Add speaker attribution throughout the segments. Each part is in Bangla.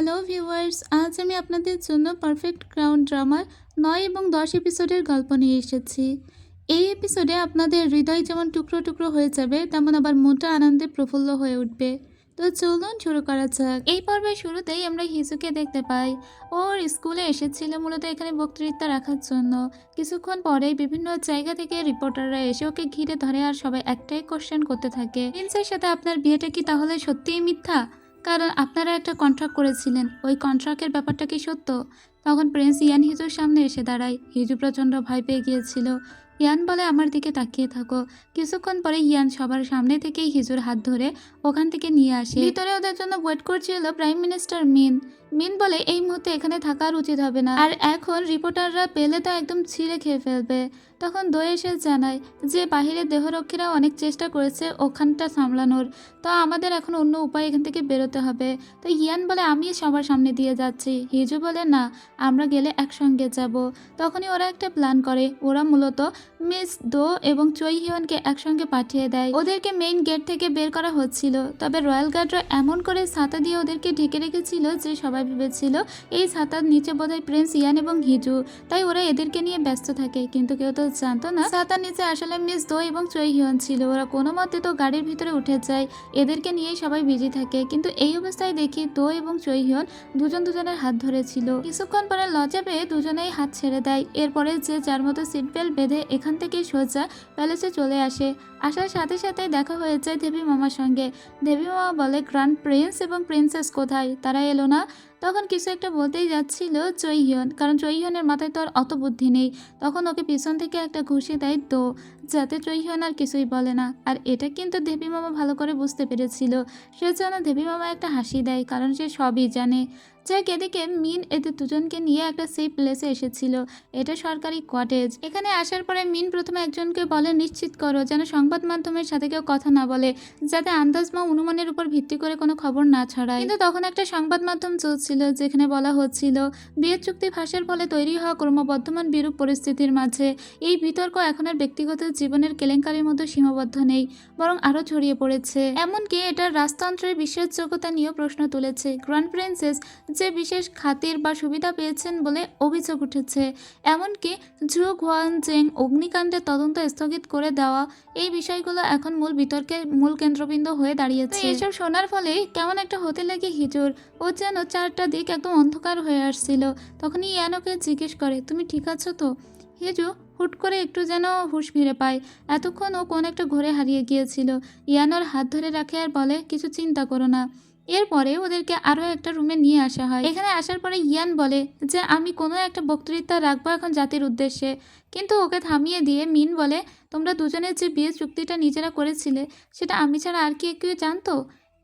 Speaker 1: হ্যালো ভিউয়ার্স, আজ আমি আপনাদের জন্য পারফেক্ট ক্রাউন ড্রামার 9 এবং 10 এপিসোডের গল্প নিয়ে এসেছি। এই এপিসোডে আপনাদের হৃদয় যেমন টুকরো টুকরো হয়ে যাবে, তেমন আবার মনটা আনন্দে প্রফুল্ল হয়ে উঠবে। তো চলুন শুরু করা যাক। এই পর্বের শুরুতেই আমরা হিজুকে দেখতে পাই। ওর স্কুলে এসেছিল মূলত এখানে বক্তৃতা রাখার জন্য। কিছুক্ষণ পরেই বিভিন্ন জায়গা থেকে রিপোর্টাররা এসে ওকে ঘিরে ধরে আর সবাই একটাই কোশ্চেন করতে থাকে, প্রিন্সের সাথে আপনার বিয়েটা কি তাহলে সত্যিই মিথ্যা? কারণ আপনারা একটা কন্ট্রাক্ট করেছিলেন, ওই কন্ট্রাক্টের ব্যাপারটা কি সত্য? তখন প্রিন্স ইয়ান হিজুর সামনে এসে দাঁড়ায়। হিজু প্রচণ্ড ভয় পেয়ে গিয়েছিল। ইয়ান বলে, আমার দিকে তাকিয়ে থাকো। কিছুক্ষণ পরে ইয়ান সবার সামনে থেকেই হিজুর হাত ধরে ওখান থেকে নিয়ে আসে। ভিতরে ওদের জন্য ওয়েট করছিল প্রাইম মিনিস্টার মিন। মিন বলে, এই মুহূর্তে এখানে থাকার উচিত হবে না, আর এখন রিপোর্টাররা পেলে তো একদম ছিঁড়ে খেয়ে ফেলবে। তখন দো এসে জানায় যে বাহিরের দেহরক্ষীরা অনেক চেষ্টা করেছে ওখানটা সামলানোর, তো আমাদের এখন অন্য উপায় এখান থেকে বেরোতে হবে। তো ইয়ান বলে, আমি সবার সামনে দিয়ে যাচ্ছি। হিজু বলে, না, আমরা গেলে একসঙ্গে যাব। তখনই ওরা একটা প্ল্যান করে। ওরা মূলত মিস দো এবং চই হিয়নকে একসঙ্গে পাঠিয়ে দেয়। ওদেরকে মেইন গেট থেকে বের করা হচ্ছিল, তবে রয়্যাল গার্ডরা এমন করে ছাতা দিয়ে ওদেরকে ঢেকে রেখেছিল যে সবাই ভেবেছিল এই ছাতার নিচে বোধহয় প্রিন্স ইয়ান এবং হিজু, তাই ওরা এদেরকে নিয়ে ব্যস্ত থাকে। কিন্তু কেউ তো জানতো না ছাতার নিচে আসলে মিস দো এবং চই হিয়ন ছিল। ওরা কোনো মতে তো গাড়ির ভিতরে উঠে যায়, এদেরকে নিয়েই সবাই বিজি থাকে। কিন্তু এই অবস্থায় দেখি দো এবং চই হিয়ন দুজনের হাত ধরেছিল। কিছুক্ষণ পরে লজ্জা পেয়ে দুজনেই হাত ছেড়ে দেয়। এরপরে যে যার মতো সিট বেল্ট বেঁধে এখান থেকে সোজা প্যালেসে চলে আসে। আসার সাথে সাথে দেখা হয়ে যায় দেবী মামার সঙ্গে। দেবী মামা বলে, গ্র্যান্ড প্রিন্স এবং প্রিন্সেস কোথায়? তারা এলো না? তখন কিছু একটা বলতেই যাচ্ছিল চই হিয়ন, কারণ চই হিয়নের মাথায় তো আর অত বুদ্ধি নেই। তখন ওকে পিছন থেকে একটা ঘুষি দেয় দো, যাতে চই হিয়ন আর কিছুই বলে না। আর এটা কিন্তু দেবী মামা ভালো করে বুঝতে পেরেছিল। সেজন্য দেবী মামা একটা হাসি দেয়, কারণ সে সবই জানে। যাক, এদিকে মিন এদের দুজনকে নিয়ে একটা সেফ প্লেসে এসেছিল। এটা সরকারি কটেজ। এখানে আসার পরে মিন প্রথমে একজনকে বলে, নিশ্চিত করো যেন সংবাদ মাধ্যমের সাথে কেউ কথা না বলে, যাতে আন্দাজ বা অনুমানের উপর ভিত্তি করে কোনো খবর না ছড়ায়। কিন্তু তখন একটা সংবাদ মাধ্যম চলছিল যেখানে বলা হচ্ছিল বিয়ের চুক্তি ফাঁসের ফলে তৈরি হওয়া ক্রমবর্ধমান বিরূপ পরিস্থিতির মাঝে এই বিতর্ক এখন আর ব্যক্তিগত জীবনের কেলেঙ্কারির মধ্যে সীমাবদ্ধ নেই, বরং আরও ছড়িয়ে পড়েছে। এমনকি এটার রাজতন্ত্রের বিশ্বাসযোগ্যতা নিয়েও প্রশ্ন তুলেছে। গ্র্যান্ড প্রিন্সেস যে বিশেষ খাতির বা সুবিধা পেয়েছেন বলে অভিযোগ উঠেছে। এমনকি ঝু গুয়ান জেং অগ্নিকাণ্ডের তদন্ত স্থগিত করে দেওয়া, এই বিষয়গুলো এখন মূল বিতর্কের মূল কেন্দ্রবিন্দু হয়ে দাঁড়িয়েছে। এসব শোনার ফলে কেমন একটা হতে লাগে হিজুর। ও যেন চারটা দিক একদম অন্ধকার হয়ে আসছিল। তখনই ইয়ানোকে জিজ্ঞেস করে, তুমি ঠিক আছো তো? হিজু হুট করে একটু যেন হুঁশ ফিরে পায়। এতক্ষণ ও কোন একটা ঘরে হারিয়ে গিয়েছিল। ইয়ানোর হাত ধরে রাখে আর বলে, কিছু চিন্তা করো না। এরপরে ওদেরকে আরও একটা রুমে নিয়ে আসা হয়। এখানে আসার পরে ইয়ান বলে যে আমি কোনো একটা বক্তৃতা রাখবো এখন জাতির উদ্দেশ্যে, কিন্তু ওকে থামিয়ে দিয়ে মিন বলে, তোমরা দুজনের যে বিয়ে চুক্তিটা নিজেরা করেছিলে সেটা আমি ছাড়া আর কি কেউ জানতো?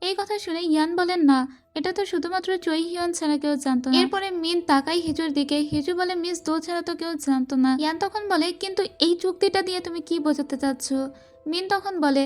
Speaker 1: এই কথা শুনে ইয়ান বলেন, না, এটা তো শুধুমাত্র চই হিয়ন ছাড়া কেউ জানতো না। এরপরে মিন তাকাই হিজুর দিকে। হিজু বলে, মিস দো ছাড়া তো কেউ জানতো না। ইয়ান তখন বলে, কিন্তু এই চুক্তিটা দিয়ে তুমি কি বোঝাতে চাচ্ছ? মিন তখন বলে,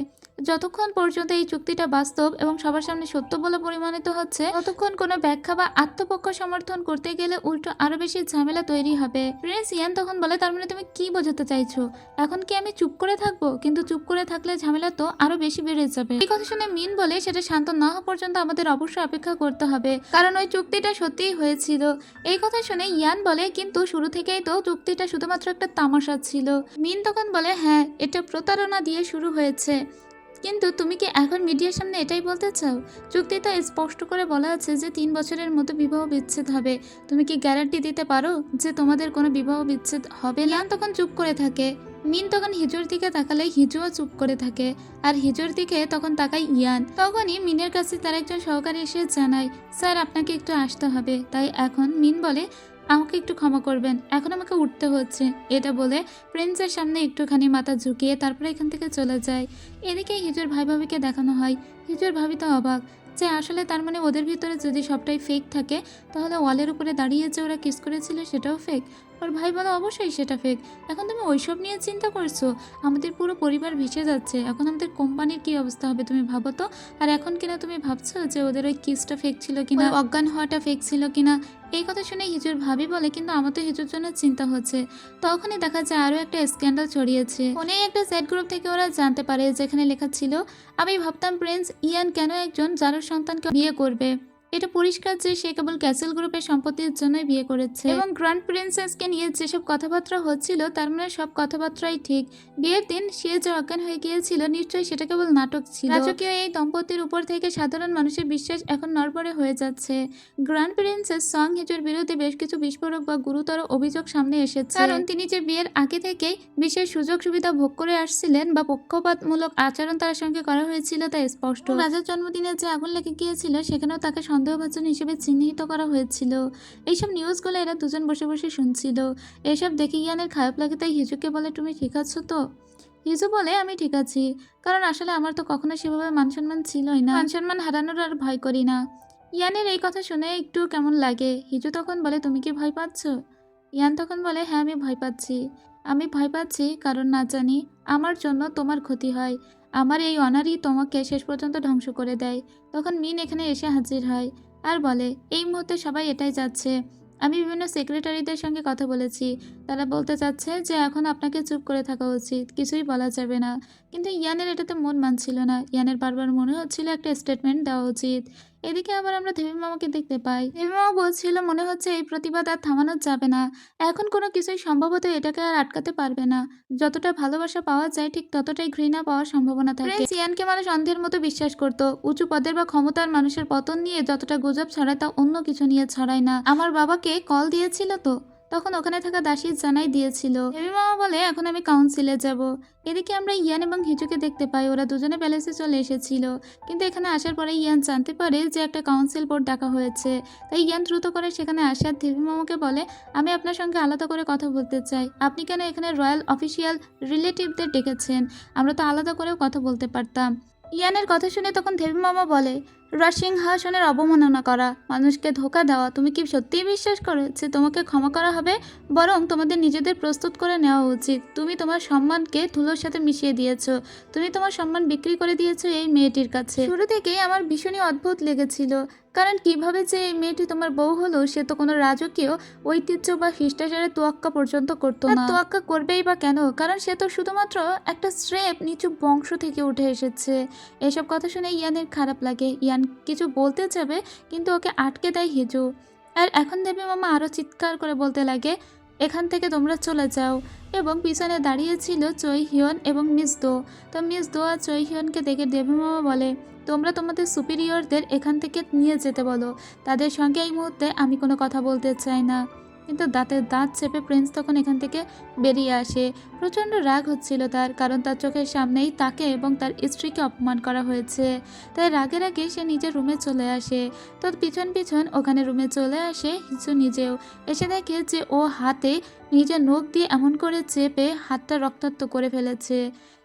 Speaker 1: যতক্ষণ পর্যন্ত এই চুক্তিটা বাস্তব এবং সবার সামনে সত্য বলে পরিমাণিত হচ্ছে, ততক্ষণ কোনো ব্যাখ্যা বা আত্মপক্ষ সমর্থন করতে গেলে উল্টো আরো বেশি ঝামেলা তৈরি হবে। প্রিন্স ইয়ান তখন বলে, তার মানে তুমি কি বোঝাতে চাইছো? এখন কি আমি চুপ করে থাকবো? কিন্তু চুপ করে থাকলে ঝামেলা তো আরো বেশি বেড়ে যাবে। এই কথা শুনে মিন বলে, সেটা শান্ত না হওয়া পর্যন্ত আমাদের অবশ্যই অপেক্ষা করতে হবে, কারণ ওই চুক্তিটা সত্যিই হয়েছিল। এই কথা শুনে ইয়ান বলে, কিন্তু শুরু থেকেই তো চুক্তিটা শুধুমাত্র একটা তামাশা ছিল। মিন তখন বলে, হ্যাঁ, এটা প্রতারণা দিয়ে শুরু হয়েছে, কিন্তু তুমি কি এখন মিডিয়ার সামনে এটাই বলতে চাও? চুক্তিতে স্পষ্ট করে বলা আছে যে 3 বছরের মধ্যে বিবাহ বিচ্ছেদ হবে। তুমি কি গ্যারান্টি দিতে পারো যে তোমাদের কোনো বিবাহ বিচ্ছেদ হবে না? তখন চুপ করে থাকে। মিন তখন হিজুর দিকে তাকালে হিজুও চুপ করে থাকে, আর হিজুর দিকে তখন তাকায় ইয়ান। তখনই মিনের কাছে তার একজন সহকারী এসে জানায়, স্যার আপনাকে একটু আসতে হবে। তাই এখন মিন বলে, আমাকে একটু ক্ষমা করবেন, এখন আমাকে উঠতে হচ্ছে। এটা বলে প্রিন্সের সামনে একটুখানি মাথা ঝুঁকিয়ে তারপরে এখান থেকে চলে যায়। এদিকে হিজুর ভাই ভাবিকে দেখানো হয়। হিজুর ভাবি তো অবাক যে আসলে তার মানে ওদের ভিতরে যদি সবটাই ফেক থাকে, তাহলে ওয়ালের উপরে দাঁড়িয়ে যে ওরা কিস করেছিল সেটাও ফেক। ওর ভাই বলে, অবশ্যই সেটা ফেক। এখন তুমি ওইসব নিয়ে চিন্তা করছো? আমাদের পুরো পরিবার ভেসে যাচ্ছে, এখন আমাদের কোম্পানির কি অবস্থা হবে তুমি ভাবো তো। আর এখন কিনা তুমি ভাবছো যে ওদের ওই কিসটা ফেক ছিল কিনা, অজ্ঞান হওয়াটা ফেক ছিল কিনা। এই কথা শুনে হিজুর ভাবি বলে, কিন্তু আমার তো হিজুর জন্য চিন্তা হচ্ছে। তখনই দেখা যায় আরও একটা স্ক্যান্ডাল ছড়িয়েছে। ফোনেই একটা চ্যাট গ্রুপ থেকে ওরা জানতে পারে যেখানে লেখা ছিল, আমি ভাবতাম প্রিন্স ইয়ান কেন একজন জারুর সন্তানকে বিয়ে করবে। এটা পরিষ্কার যে সে কেবল ক্যাসেল গ্রুপের সম্পত্তির জন্যই বিয়ে করেছে এবং গ্র্যান্ড প্রিন্সেসকে নিয়ে যেসব কথাবার্তা হচ্ছিল তার মানে সব কথাবার্তাই ঠিক। বিয়ের দিন সে যে অজ্ঞান হয়ে গিয়েছিল নিশ্চয়ই সেটা কেবল নাটক ছিল। রাজকীয় এই দম্পতির উপর থেকে সাধারণ মানুষের বিশ্বাস এখন নড়বড়ে হয়ে যাচ্ছে। গ্র্যান্ড প্রিন্সেস সং হিজোর বিরুদ্ধে বেশ কিছু বিস্ফোরক বা গুরুতর অভিযোগ সামনে এসেছে, কারণ তিনি যে বিয়ের আগে থেকেই বিশেষ সুযোগ সুবিধা ভোগ করে আসছিলেন বা পক্ষপাতমূলক আচরণ তার সঙ্গে করা হয়েছিল তা স্পষ্ট। রাজার জন্মদিনে যে আগুন লেগে গিয়েছিল সেখানেও তাকে সন্দেহভাজন হিসেবে চিহ্নিত করা হয়েছিল। এইসব নিউজগুলো এরা দুজন বসে বসে শুনছিল। এসব দেখে ইয়ানের খারাপ লাগে, তাই হিজুকে বলে, তুমি ঠিক আছো তো? হিজু বলে, আমি ঠিক আছি, কারণ আসলে আমার তো কখনো সেভাবে মানসম্মান ছিলই না, মানসম্মান হারানোর আর ভয় করি না। ইয়ানের এই কথা শুনে একটু কেমন লাগে। হিজু তখন বলে, তুমি কি ভয় পাচ্ছ? ইয়ান তখন বলে, হ্যাঁ আমি ভয় পাচ্ছি। আমি ভয় পাচ্ছি কারণ না জানি আমার জন্য তোমার ক্ষতি হয়, আমার এই অনারই তোমাকে শেষ পর্যন্ত ধ্বংস করে দেয়। তখন মিন এখানে এসে হাজির হয় আর বলে, এই মুহূর্তে সবাই এটাই চাচ্ছে। আমি বিভিন্ন সেক্রেটারিদের সঙ্গে কথা বলেছি, তারা বলতে চাচ্ছে যে এখন আপনাকে চুপ করে থাকা উচিত, কিছুই বলা যাবে না। কিন্তু ইয়ানের এটাতে মন মানছিল না। ইয়ানের বারবার মনে হচ্ছিল একটা স্টেটমেন্ট দেওয়া উচিত। এদিকে আবার আমরা দেবী মামাকে দেখতে পাই। দেবী মামা বলছিল, মনে হচ্ছে এই প্রতিবাদ আর থামানো যাবে না, এখন কোনো কিছুই সম্ভবত এটাকে আর আটকাতে পারবে না। যতটা ভালোবাসা পাওয়া যায় ঠিক ততটাই ঘৃণা পাওয়ার সম্ভাবনা থাকে। প্রিন্স ইয়ানকে মানুষ অন্ধের মতো বিশ্বাস করত। উঁচু পদের বা ক্ষমতার মানুষের পতন নিয়ে যতটা গুজব ছড়ায় তা অন্য কিছু নিয়ে ছড়ায় না। আমার বাবাকে কল দিয়েছিল তো, তখন ওখানে থাকা দাসী জানাই দিয়েছিল। দেবী মামা বলে, এখন আমি কাউন্সিলে যাব। এদিকে আমরা ইয়ান এবং হিজুকে দেখতে পাই, ওরা দুজনে প্যালেসে চলে এসেছিল, কিন্তু এখানে আসার পরে ইয়ান জানতে পারে যে একটা কাউন্সিল বোর্ড ডাকা হয়েছে। তাই ইয়ান দ্রুত করে সেখানে আসার দেবী মামাকে বলে, আমি আপনার সঙ্গে আলাদা করে কথা বলতে চাই। আপনি কেন এখানে রয়্যাল অফিসিয়াল রিলেটিভদের ডেকেছেন? আমরা তো আলাদা করেও কথা বলতে পারতাম। ইয়ানের কথা শুনে তখন দেবী মামা বলে, সিংহাসনের অবমাননা করা, মানুষকে ধোঁকা দেওয়া, তুমি কি সত্যিই বিশ্বাস করো যে তোমাকে ক্ষমা করা হবে? বরং তোমাদের নিজেদের প্রস্তুত করে নেওয়া উচিত। তুমি তোমার সম্মানকে ধুলোর সাথে মিশিয়ে দিয়েছো, তুমি তোমার সম্মান বিক্রি করে দিয়েছো এই মেয়েটির কাছে। শুরু থেকেই আমার ভীষণই অদ্ভুত লেগেছিল, কারণ কিভাবে যে এই মেয়েটি তোমার বউ হলো সে তো কোনো রাজকীয় ঐতিহ্য বা শিষ্টাচারের তোয়াক্কা পর্যন্ত করতো না। তোয়াক্কা করবেই বা কেন? কারণ সে তো শুধুমাত্র একটা স্রেফ নিচু বংশ থেকে উঠে এসেছে। এসব কথা শুনে ইয়ানের খারাপ লাগে। ইয়ান কিছু বলতে যাবে কিন্তু ওকে আটকে দেয় হিজু। আর এখন দেবী মামা আরও চিৎকার করে বলতে লাগে, এখান থেকে তোমরা চলে যাও। এবং পিছনে দাঁড়িয়েছিল চৈ হিয়ন এবং মিস দো। তো মিস দো আর চৈ হিয়নকে দেখে দেবী মামা বলে, তোমরা তোমাদের সুপিরিয়রদের এখান থেকে নিয়ে যেতে বলো, তাদের সঙ্গে এই মুহূর্তে আমি কোনো কথা বলতে চাই না। কিন্তু দাঁতের দাঁত চেপে প্রিন্স তখন এখান থেকে বেরিয়ে আসে। প্রচণ্ড রাগ হচ্ছিল তার, কারণ তার চোখের সামনেই তাকে এবং তার স্ত্রীকে অপমান করা হয়েছে। তাই রাগের আগে সে নিজের রুমে চলে আসে। তো পিছন পিছন ওখানে রুমে চলে আসে হিজু নিজেও। এসে দেখে যে ও হাতে নিজের নখ দিয়ে এমন করে চেপে হাতটা রক্তাক্ত করে ফেলেছে।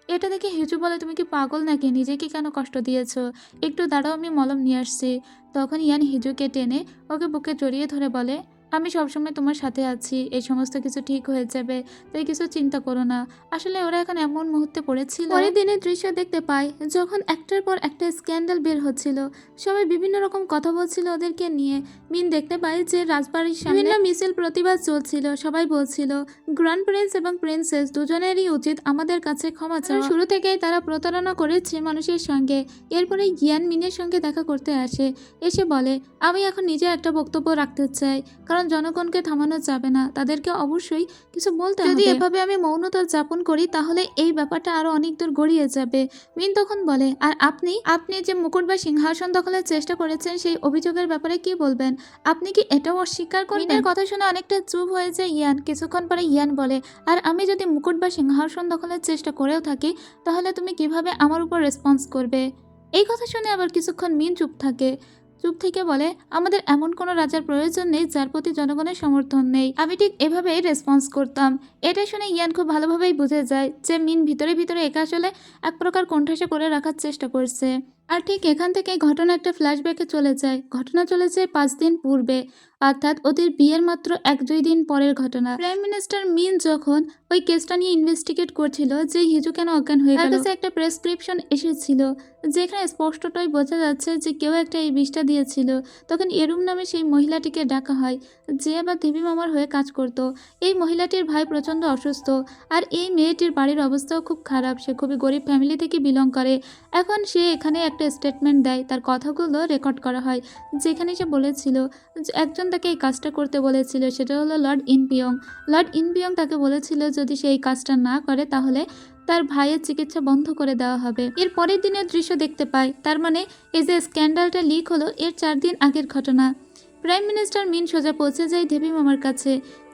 Speaker 1: এটা দেখে হিজু বলে, তুমি কি পাগল নাকি? নিজেকে কেন কষ্ট দিয়েছো? একটু দাঁড়াও, আমি মলম নিয়ে আসছি। তখন ইয়ান হিজুকে টেনে ওকে বুকে জড়িয়ে ধরে বলে, আমি সবসময় তোমার সাথে আছি, এই সমস্ত কিছু ঠিক হয়ে যাবে, তাই কিছু চিন্তা করো না। আসলে ওরা এখন এমন মুহূর্তে পড়েছিল। পরের দিনের দৃশ্য দেখতে পাই, যখন একটার পর একটা স্ক্যান্ডাল বের হচ্ছিল, সবাই বিভিন্ন রকম কথা বলছিল ওদেরকে নিয়ে। মিন দেখতে পাই যে রাজবাড়ির সামনে বিভিন্ন মিছিল প্রতিবাদ চলছিল। সবাই বলছিল, গ্র্যান্ড প্রিন্স এবং প্রিন্সেস দুজনেরই উচিত আমাদের কাছে ক্ষমা চাওয়া। শুরু থেকেই তারা প্রতারণা করেছে মানুষের সঙ্গে। এরপরে ইয়ান মিনের সঙ্গে দেখা করতে আসে, এসে বলে, আমি এখন নিজে একটা বক্তব্য রাখতে চাই, কারণ জনগণকে থামানো যাবে না, তাদেরকে অবশ্যই কিছু বলতে হবে। যদি এভাবে আমি মৌনতা যাপন করি তাহলে এই ব্যাপারটা আরো অনেক দূর গড়িয়ে যাবে। মিন তখন বলে, আর আপনি যে মুকুট বা সিংহাসন দখলের চেষ্টা করেছেন সেই অভিযোগের ব্যাপারে কি বলবেন? আপনি কি এটাও অস্বীকার করবেন? মিনের কথা শুনে অনেকটা চুপ হয়ে যায় ইয়ান। কিছুক্ষণ পরে ইয়ান বলে, আর আমি যদি মুকুট বা সিংহাসন দখলের চেষ্টা করেও থাকি তাহলে তুমি কিভাবে আমার উপর রেসপন্স করবে? এই কথা শুনে আবার কিছুক্ষণ মিন চুপ থাকে। চুপ থেকে বলে, আমাদের এমন কোনো রাজার প্রয়োজন নেই যার প্রতি জনগণের সমর্থন নেই। আমি ঠিক এভাবেই রেসপন্স করতাম। এটা শুনে ইয়ান খুব ভালোভাবেই বুঝে যায় যে মিন ভিতরে ভিতরে একা আসলে এক প্রকার কোণঠাসা করে রাখার চেষ্টা করছে। আর ঠিক এখান থেকে ঘটনা একটা ফ্ল্যাশব্যাকে চলে যায়। ঘটনা চলে যায় 5 দিন পূর্বে, অর্থাৎ ওদের বিয়ের মাত্র 1-2 দিন পরের ঘটনা। প্রাইম মিনিস্টার মিন যখন ওই কেসটা নিয়ে ইনভেস্টিগেট করছিল যে হিজু কেন অজ্ঞান হয়ে গেল, তার কাছে একটা প্রেসক্রিপশন এসেছিল যেখানে স্পষ্টতই বোঝা যাচ্ছে যে কেউ একটা এই বিষটা দিয়েছিল। তখন এরুম নামে সেই মহিলাটিকে ডাকা হয়, যে আবার দেবী মামার হয়ে কাজ করত। এই মহিলাটির ভাই প্রচণ্ড অসুস্থ, আর এই মেয়েটির বাড়ির অবস্থাও খুব খারাপ। সে খুবই গরিব ফ্যামিলি থেকে বিলং করে। এখন সে এখানে একটা স্টেটমেন্ট দেয়, তার কথাগুলো রেকর্ড করা হয়, যেখানে সে বলেছিল যে একজন তাকে এই কাজটা করতে বলেছিল, সেটা হলো লর্ড ইনপিয়ং। লর্ড ইনপিয়ং তাকে বলেছিল যদি সে এই কাজটা না করে তাহলে তার ভাইয়ের চিকিৎসা বন্ধ করে দেওয়া হবে। এর পরের দিনের দৃশ্য দেখতে পাই, তার মানে এই যে স্ক্যান্ডালটা লিক হলো এর 4 দিন আগের ঘটনা। প্রাইম মিনিস্টার মিন সোজা পৌঁছে যায় দেবী মামার কাছে,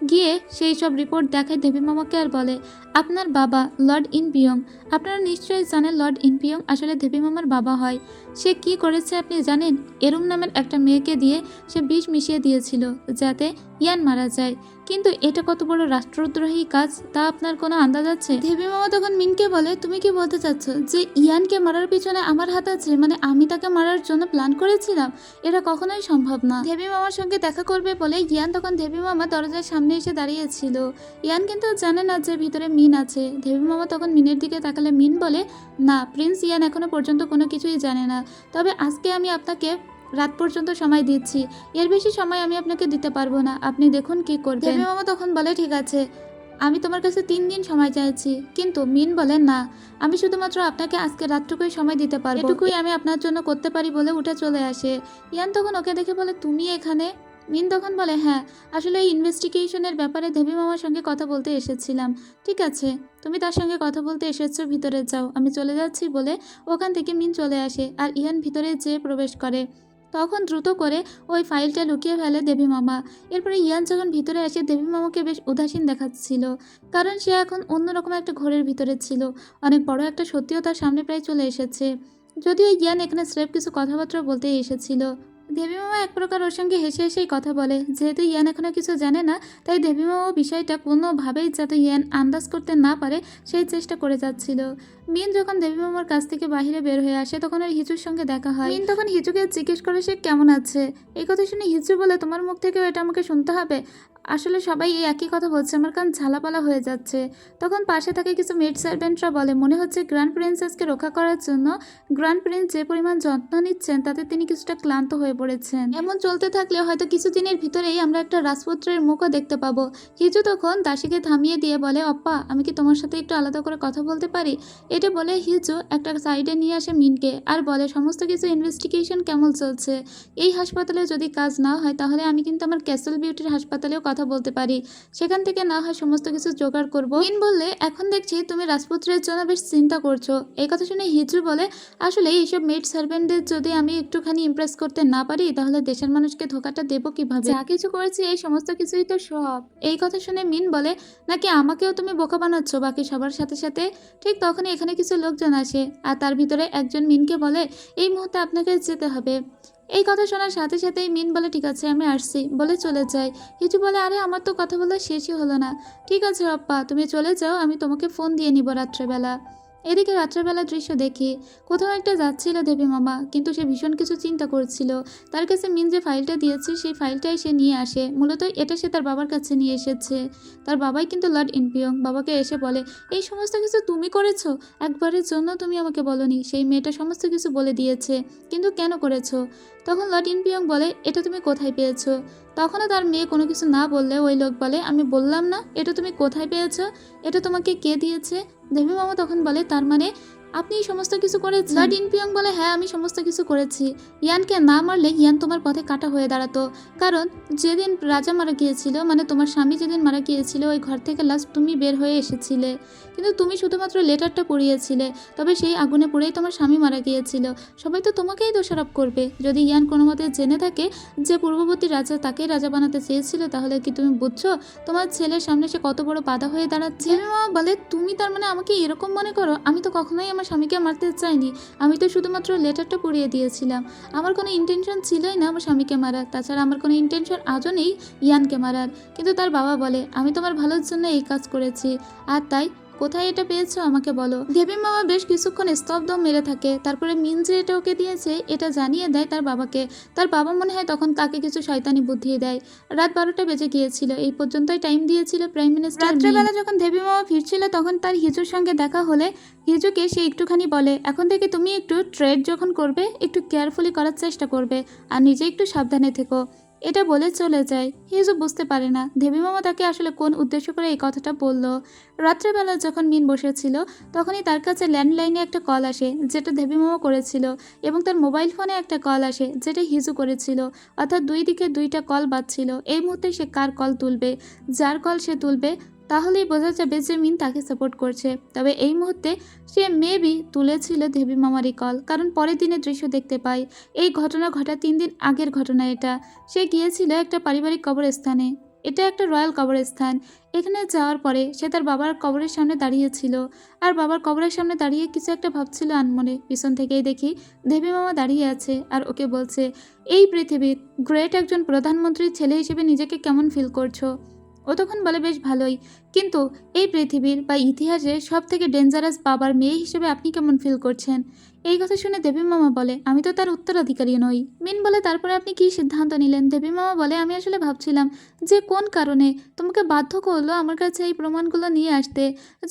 Speaker 1: গিয়ে সেই সব রিপোর্ট দেখায় দেবী মামাকে আর বলে, আপনার বাবা লর্ড ইনপিয়ং, আপনারা নিশ্চয়ই জানেন লর্ড ইনপিয়ং আসলে দেবী মামার বাবা হয়। সে কি করেছে আপনি জানেন? এরুম নামের একটা মেয়েকে দিয়ে সে বিষ মিশিয়ে দিয়েছিল যাতে ইয়ান মারা যায়। কিন্তু এটা কত বড় রাষ্ট্রদ্রোহী কাজ তা আপনার কোনো আন্দাজ আছে? দেবী মামা তখন মিনকে বলে, তুমি কি বলতে চাচ্ছ যে ইয়ানকে মারার পিছনে আমার হাত আছে? মানে আমি তাকে মারার জন্য প্ল্যান করেছিলাম? এটা কখনোই সম্ভব না। দেবী মামার সঙ্গে দেখা করবে বলে ইয়ান তখন দেবী মামা দরজার সামনে এসে দাঁড়িয়েছিল। ইয়ান কিন্তু জানে না যে ভিতরে মিন আছে। দেবী মামা তখন মিনের দিকে তাকালে মিন বলে, না, প্রিন্স ইয়ান এখনো পর্যন্ত কোনো কিছুই জানে না। তবে আজকে আমি আপনাকে রাত পর্যন্ত সময় দিচ্ছি, এর বেশি সময় আমি আপনাকে দিতে পারবো না, আপনি দেখুন কি করবেন। দেবী মামা তখন বলে, ঠিক আছে, আমি তোমার কাছে 3 দিন সময় চাইছি। কিন্তু মিন বলে, না, আমি শুধুমাত্র আপনাকে আজকে রাতটুকুই সময় দিতে পারবো, এটুকুই আমি আপনার জন্য করতে পারি বলে উঠে চলে আসে। ইয়ান তখন ওকে দেখে বলে, তুমি এখানে? মিন তখন বলে, হ্যাঁ, আসলে এই ইনভেস্টিগেশনের ব্যাপারে দেবী মামার সঙ্গে কথা বলতে এসেছিলাম। ঠিক আছে, তুমি তার সঙ্গে কথা বলতে এসেছো, ভিতরে যাও, আমি চলে যাচ্ছি বলে ওখান থেকে মিন চলে আসে আর ইয়ান ভিতরে যেয়ে প্রবেশ করে। তখন দ্রুত করে ওই ফাইলটা লুকিয়ে ফেলে দেবী মামা। এরপরে ইয়ান যখন ভিতরে আসে দেবী মামাকে বেশ উদাসীন দেখাচ্ছিল, কারণ সে এখন অন্যরকম একটা ঘোরের ভিতরে ছিল। অনেক বড় একটা সত্যিও তার সামনে প্রায় চলে এসেছে। যদিও ইয়ান এখানে স্রেফ কিছু কথাবার্তা বলতে এসেছিল। দেবী মামা এক প্রকার ওর সঙ্গে হেসে হেসেই কথা বলে। যেহেতু ইয়ান এখনো কিছু জানে না, তাই দেবী মামা বিষয়টা কোনোভাবেই যাতে ইয়ান আন্দাজ করতে না পারে সেই চেষ্টা করে যাচ্ছিল। মিন যখন দেবী মামার কাছ থেকে বাইরে বের হয়ে আসে তখন ওর হিজুর সঙ্গে দেখা হয়। মিন তখন হিজুকে জিজ্ঞেস করে সে কেমন আছে। এই কথা শুনে হিজু বলে, তোমার মুখ থেকেও এটা আমাকে শুনতে হবে? আসলে সবাই এই একই কথা বলছে, আমার কান ঝালাপালা হয়ে যাচ্ছে। তখন পাশে থাকে কিছু মেড সার্ভেন্টরা বলে, মনে হচ্ছে গ্র্যান্ড প্রিন্সেসকে রক্ষা করার জন্য গ্র্যান্ড প্রিন্স যে পরিমাণ যত্ন নিচ্ছেন তাতে তিনি কিছুটা ক্লান্ত হয়ে পড়েছেন। এমন চলতে থাকলে হয়তো কিছুদিনের ভিতরেই আমরা একটা রাজপুত্রের মুখও দেখতে পাবো। হিজু তখন দাসীকে থামিয়ে দিয়ে বলে, অপ্পা, আমি কি তোমার সাথে একটু আলাদা করে কথা বলতে পারি? এটা বলে হিজু একটা সাইডে নিয়ে আসে মিনকে আর বলে, সমস্ত কিছু ইনভেস্টিগেশন কেমন চলছে? এই হাসপাতালে যদি কাজ না হয় তাহলে আমি কিন্তু আমার ক্যাসেল বিউটির হাসপাতালেও কথা বলতে পারি, সেখান থেকে না হয় সমস্ত কিছু জোগাড় করবো। মিন বললে, এখন দেখছি তুমি রাজপুত্রের জন্য বেশ চিন্তা করছো। এই কথা শুনে হিজু বলে, আসলে এইসব মেড সার্ভেন্টদের যদি আমি একটুখানি ইমপ্রেস করতে না পারি তাহলে দেশের মানুষকে ধোকাটা দেবো কিভাবে? যা কিছু করেছি এই সমস্ত কিছুই তো সব। এই কথা শুনে মিন বলে, নাকি আমাকেও তুমি বোকা বানাচ্ছ বাকি সবার সাথে সাথে? ঠিক তখনই এখানে কিছু লোকজন আসে আর তার ভিতরে একজন মিনকে বলে, এই মুহূর্তে আপনাকে যেতে হবে। এই কথা শোনার সাথে সাথেই মিন বলে, ঠিক আছে আমি আসছি বলে চলে যায়। হিজু বলে, আরে আমার তো কথা বলা শেষই হলো না। ঠিক আছে অপ্পা, তুমি চলে যাও, আমি তোমাকে ফোন দিয়ে নিব রাত্রেবেলা। এদিকে রাত্রেবেলা দৃশ্য দেখি, কোথাও একটা যাচ্ছিল দেবী মামা, কিন্তু সে ভীষণ কিছু চিন্তা করছিল। তার কাছে মিন যে ফাইলটা দিয়েছে সেই ফাইলটাই সে নিয়ে আসে। মূলত এটা সে তার বাবার কাছে নিয়ে এসেছে। তার বাবাই কিন্তু লর্ড ইনপিয়ং। বাবাকে এসে বলে, এই সমস্ত কিছু তুমি করেছো? একবারের জন্য তুমি আমাকে বলনি সেই মেয়েটা সমস্ত কিছু বলে দিয়েছে, কিন্তু কেন করেছো? তখন লর্ড ইনপিয়ং বলে, এটা তুমি কোথায় পেয়েছো? তখনও তার মেয়ে কোনো কিছু না বললে ওই লোক বলে, আমি বললাম না এটা তুমি কোথায় পেয়েছো? এটা তোমাকে কে দিয়েছে? দেবী মামা তখন বলে, তার মানে আপনি সমস্ত কিছু করেছেন? লর্ড ইনপিয়ং বলে, হ্যাঁ আমি সমস্ত কিছু করেছি। ইয়ানকে না মারলে ইয়ান তোমার পথে কাটা হয়ে দাঁড়াতো। কারণ যেদিন রাজা মারা গিয়েছিল, মানে তোমার স্বামী যেদিন মারা গিয়েছিল, ওই ঘর থেকে লাস্ট তুমি বের হয়ে এসেছিলে, কিন্তু তুমি শুধুমাত্র লেটারটা পড়িয়েছিলে। তবে সেই আগুনে পড়েই তোমার স্বামী মারা গিয়েছিল। সবাই তো তোমাকেই দোষারোপ করবে। যদি ইয়ান কোনো মতে জেনে থাকে যে পূর্ববর্তী রাজা তাকেই রাজা বানাতে চেয়েছিল, তাহলে কি তুমি বুঝছো তোমার ছেলের সামনে সে কত বড় বাধা হয়ে দাঁড়াচ্ছে? মামা বলে, তুমি তার মানে আমাকে এরকম মনে করো? আমি তো কখনোই আমার স্বামীকে মারতে চাইনি। আমি তো শুধুমাত্র লেটারটা পড়িয়ে দিয়েছিলাম। আমার কোনো ইন্টেনশন ছিলই না আমার স্বামীকে মারার। তাছাড়া আমার কোনো ইন্টেনশন আজও নেই ইয়ানকে মারার। কিন্তু তার বাবা বলে, আমি তোমার ভালোর জন্য এই কাজ করেছি, আর তাই কোথায় এটা পেয়েছো আমাকে বলো। দেবী মামা বেশ কিছুক্ষণ স্তব্ধ মেরে থাকে। তারপরে মিন যে এটা ওকে দিয়েছে এটা জানিয়ে দেয় তার বাবাকে। তার বাবা মনে হয় তখন তাকে কিছু শয়তানি বুদ্ধি দেয়। রাত 12টা বেজে গিয়েছিল। এই পর্যন্তই টাইম দিয়েছিল প্রাইম মিনিস্টার। রাত্রেবেলা যখন দেবী মামা ফিরছিল তখন তার হিজুর সঙ্গে দেখা হলে হিজুকে সে একটুখানি বলে, এখন থেকে তুমি একটু ট্রেড যখন করবে একটু কেয়ারফুলি করার চেষ্টা করবে আর নিজে একটু সাবধানে থেকো। এটা বলে চলে যায়। হিজু বুঝতে পারে না দেবী মামা তাকে আসলে কোন উদ্দেশ্য করে এই কথাটা বলল। রাত্রেবেলা যখন মিন বসেছিল তখনই তার কাছে ল্যান্ডলাইনে একটা কল আসে যেটা দেবী মামা করেছিল, এবং তার মোবাইল ফোনে একটা কল আসে যেটা হিজু করেছিল। অর্থাৎ দুই দিকে দুইটা কল বাজছিল। এই মুহূর্তে সে কার কল তুলবে? যার কল সে তুলবে তাহলেই বোঝা যাবে যে মিন তাকে সাপোর্ট করছে। তবে এই মুহূর্তে সে মেবি তুলেছিল দেবী মামারই কল, কারণ পরের দিনের দৃশ্য দেখতে পাই। এই ঘটনা ঘটা 3 দিন আগের ঘটনা এটা। সে গিয়েছিল একটা পারিবারিক কবরস্থানে। এটা একটা রয়্যাল কবরস্থান। এখানে যাওয়ার পরে সে তার বাবার কবরের সামনে দাঁড়িয়েছিল, আর বাবার কবরের সামনে দাঁড়িয়ে কিছু একটা ভাবছিল আনমনে। পিছন থেকেই দেখি দেবী মামা দাঁড়িয়ে আছে আর ওকে বলছে, এই পৃথিবীর গ্রেট একজন প্রধানমন্ত্রীর ছেলে হিসেবে নিজেকে কেমন ফিল করছো? ও তখন বলে বেশ ভালোই, কিন্তু এই পৃথিবীর বা ইতিহাসে সব থেকে ডেঞ্জারাস বাবার মেয়ে হিসেবে আপনি কেমন ফিল করছেন? এই কথা শুনে দেবী মামা বলে, আমি তো তার উত্তরাধিকারী নই। মিন বলে, তারপরে আপনি কি সিদ্ধান্ত নিলেন? দেবী মামা বলে, আমি আসলে ভাবছিলাম যে কোন কারণে তোমাকে বাধ্য করলো আমার কাছে এই প্রমাণগুলো নিয়ে আসতে।